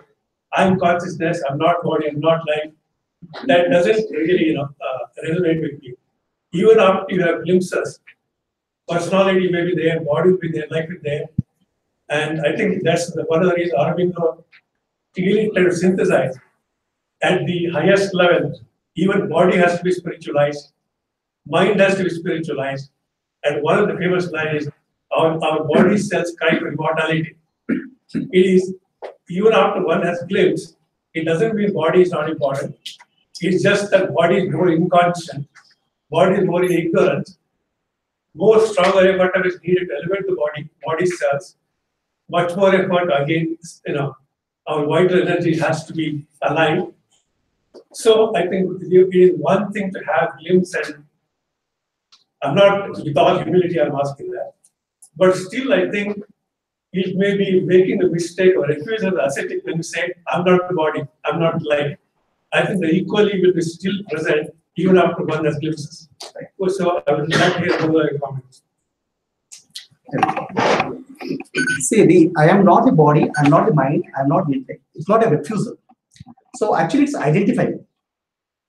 I'm consciousness, I'm not body, I'm not life. That doesn't really, resonate with me. Even after you have glimpses, personality may be there, body will be there, life is there. And I think that's one of the reasons Aurobindo really trying to synthesize. At the highest level, even body has to be spiritualized, mind has to be spiritualized. And one of the famous lines is, our body cells cry for immortality. It is, even after one has glimpse, it doesn't mean body is not important. It's just that body is more inconscient, body is more in ignorance. More stronger effort is needed to elevate the body cells. Much more effort again, our vital energy has to be aligned. So I think it is one thing to have glimpse, and I'm not, with all humility, I'm asking that. But still, I think it may be making a mistake or refusing of the ascetic when you say, I'm not the body, I'm not life. I think the equally will be still present even after one has glimpses. So I would like to hear other comments. See, I am not a body, I am not a mind, I am not the intellect. It's not a refusal. So actually, it's identifying.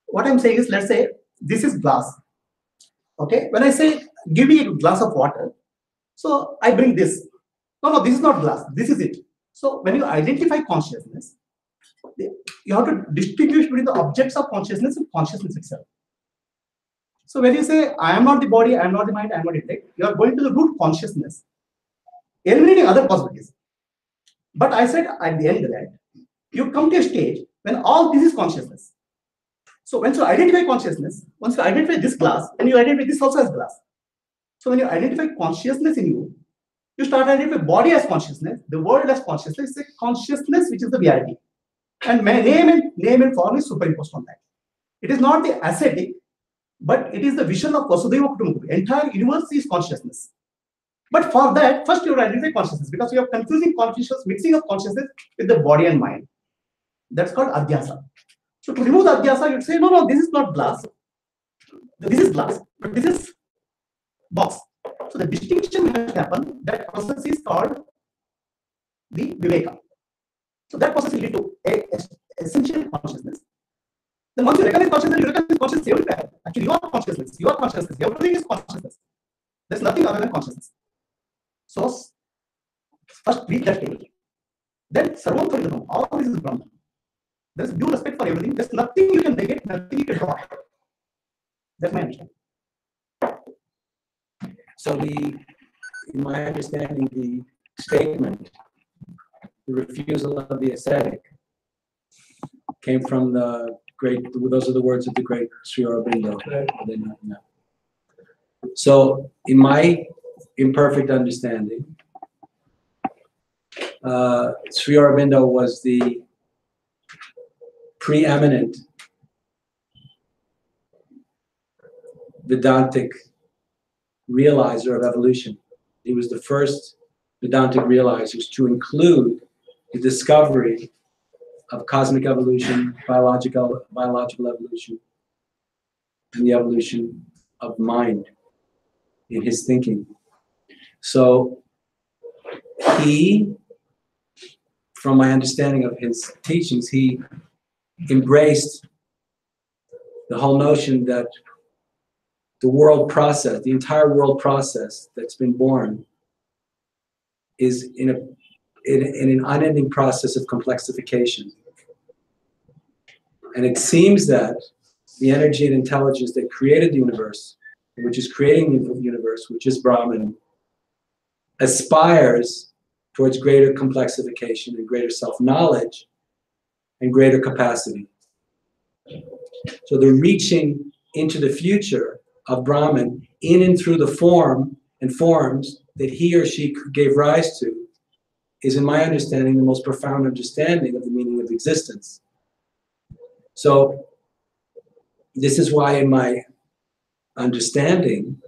What I'm saying is, let's say this is glass. Okay, when I say give me a glass of water, so I bring this. No, this is not glass. This is it. So when you identify consciousness, you have to distinguish between the objects of consciousness and consciousness itself. So when you say I am not the body, I am not the mind, I am not the intellect, you are going to the root consciousness, eliminating other possibilities. But I said at the end of that, you come to a stage when all this is consciousness. So once you identify consciousness, once you identify this glass, then you identify this also as glass. So when you identify consciousness in you, you start identifying body as consciousness, the world as consciousness, it's a consciousness which is the reality. And name and form is superimposed on that. It is not the ascetic, but it is the vision of Vasudeva Kutumbakam. Entire universe is consciousness. But for that, first you identify consciousness, because you are confusing consciousness, mixing of consciousness with the body and mind. That's called adhyasa. So to remove the adhyasa, you'd say, no, this is not glass. This is glass, but this is box. So the distinction has happened. That process is called the viveka. So that process will lead to essential consciousness. Then once you recognize consciousness everywhere. Actually, you are consciousness. Everything is consciousness. There's nothing other than consciousness. So first reach that stage. Then Sarvam Paridhanam. All this is Brahman. There's due respect for everything. There's nothing you can negate, nothing you can drop. That's my understanding. So in my understanding, the statement, the refusal of the ascetic, came from the great, those are the words of the great Sri Aurobindo. So in my imperfect understanding, Sri Aurobindo was the preeminent Vedantic realizer of evolution. He was the first Vedantic realizer to include the discovery of cosmic evolution, biological evolution, and the evolution of mind in his thinking. So he, from my understanding of his teachings, he embraced the whole notion that the world process, the entire world process that's been born, is in an unending process of complexification. And it seems that the energy and intelligence that created the universe, which is creating the universe, which is Brahman, aspires towards greater complexification and greater self-knowledge and greater capacity. So the reaching into the future of Brahman in and through the form and forms that he or she gave rise to is, in my understanding, the most profound understanding of the meaning of existence. So this is why, in my understanding,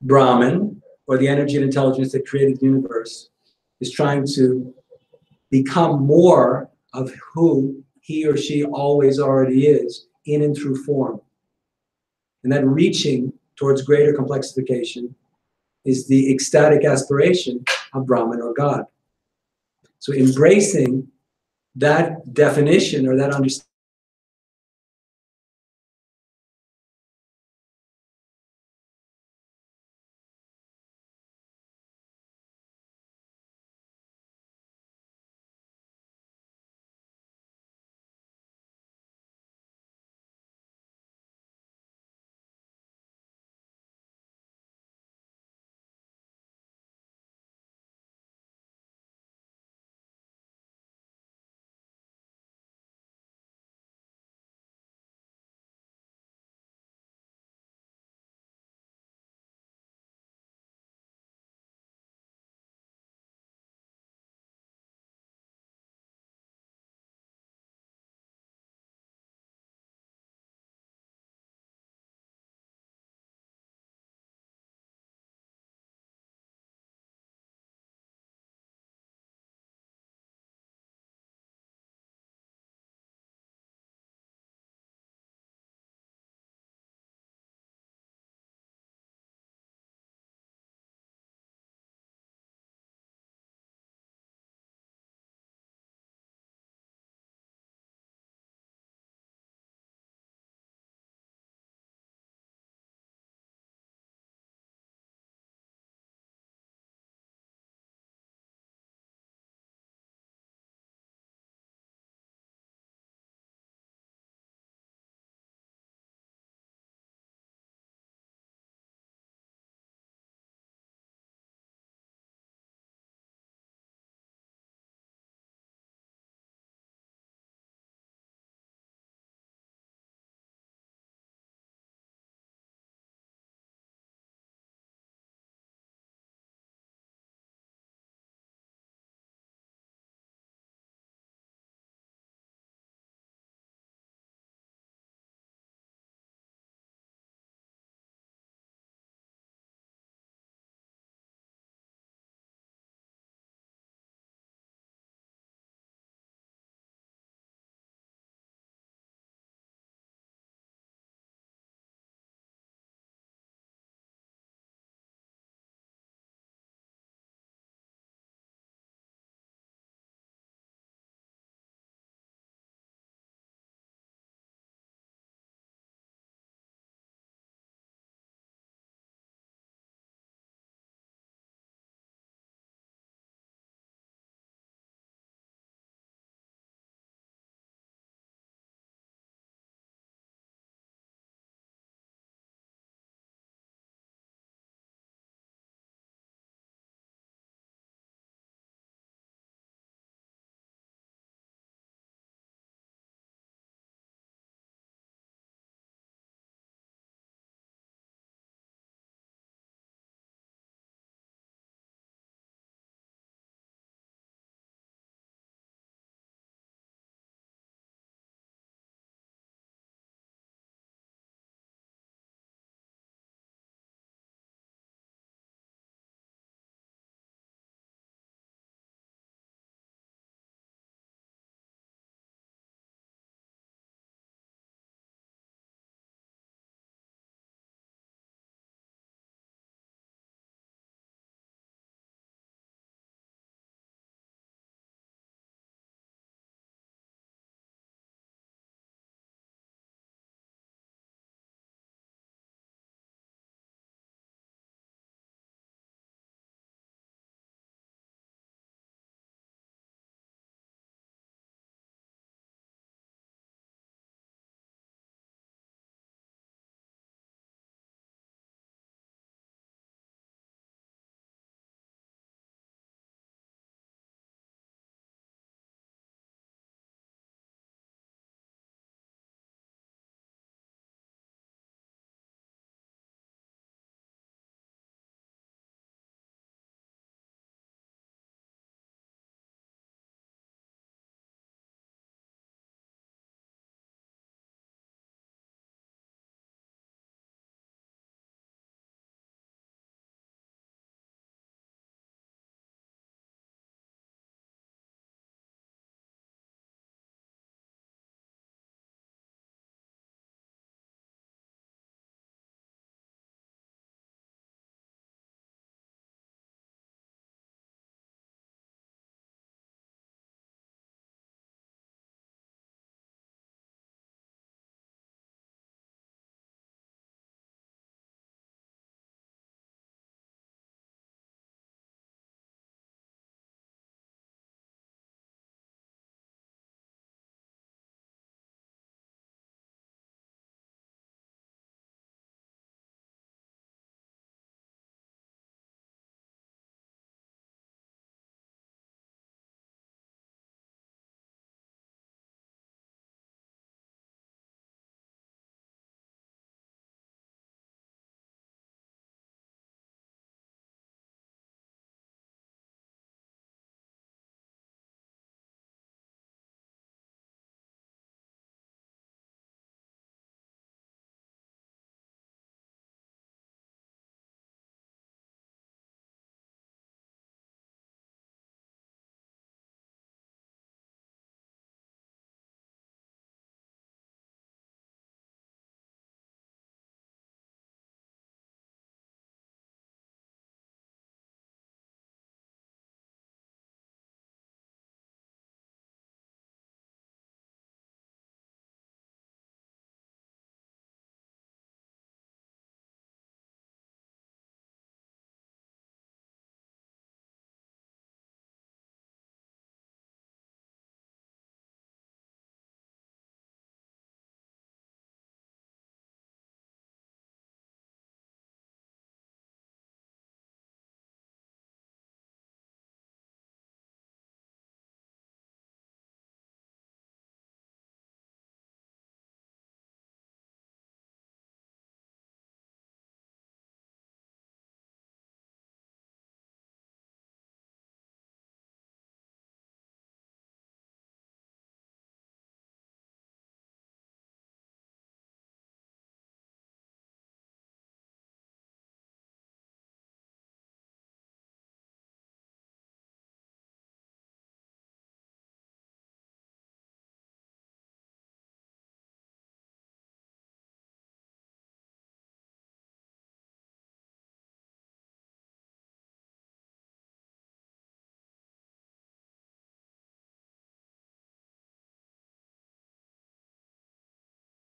Brahman, or the energy and intelligence that created the universe, is trying to become more of who he or she always already is, in and through form. And that reaching towards greater complexification is the ecstatic aspiration of Brahman or God. So embracing that definition or that understanding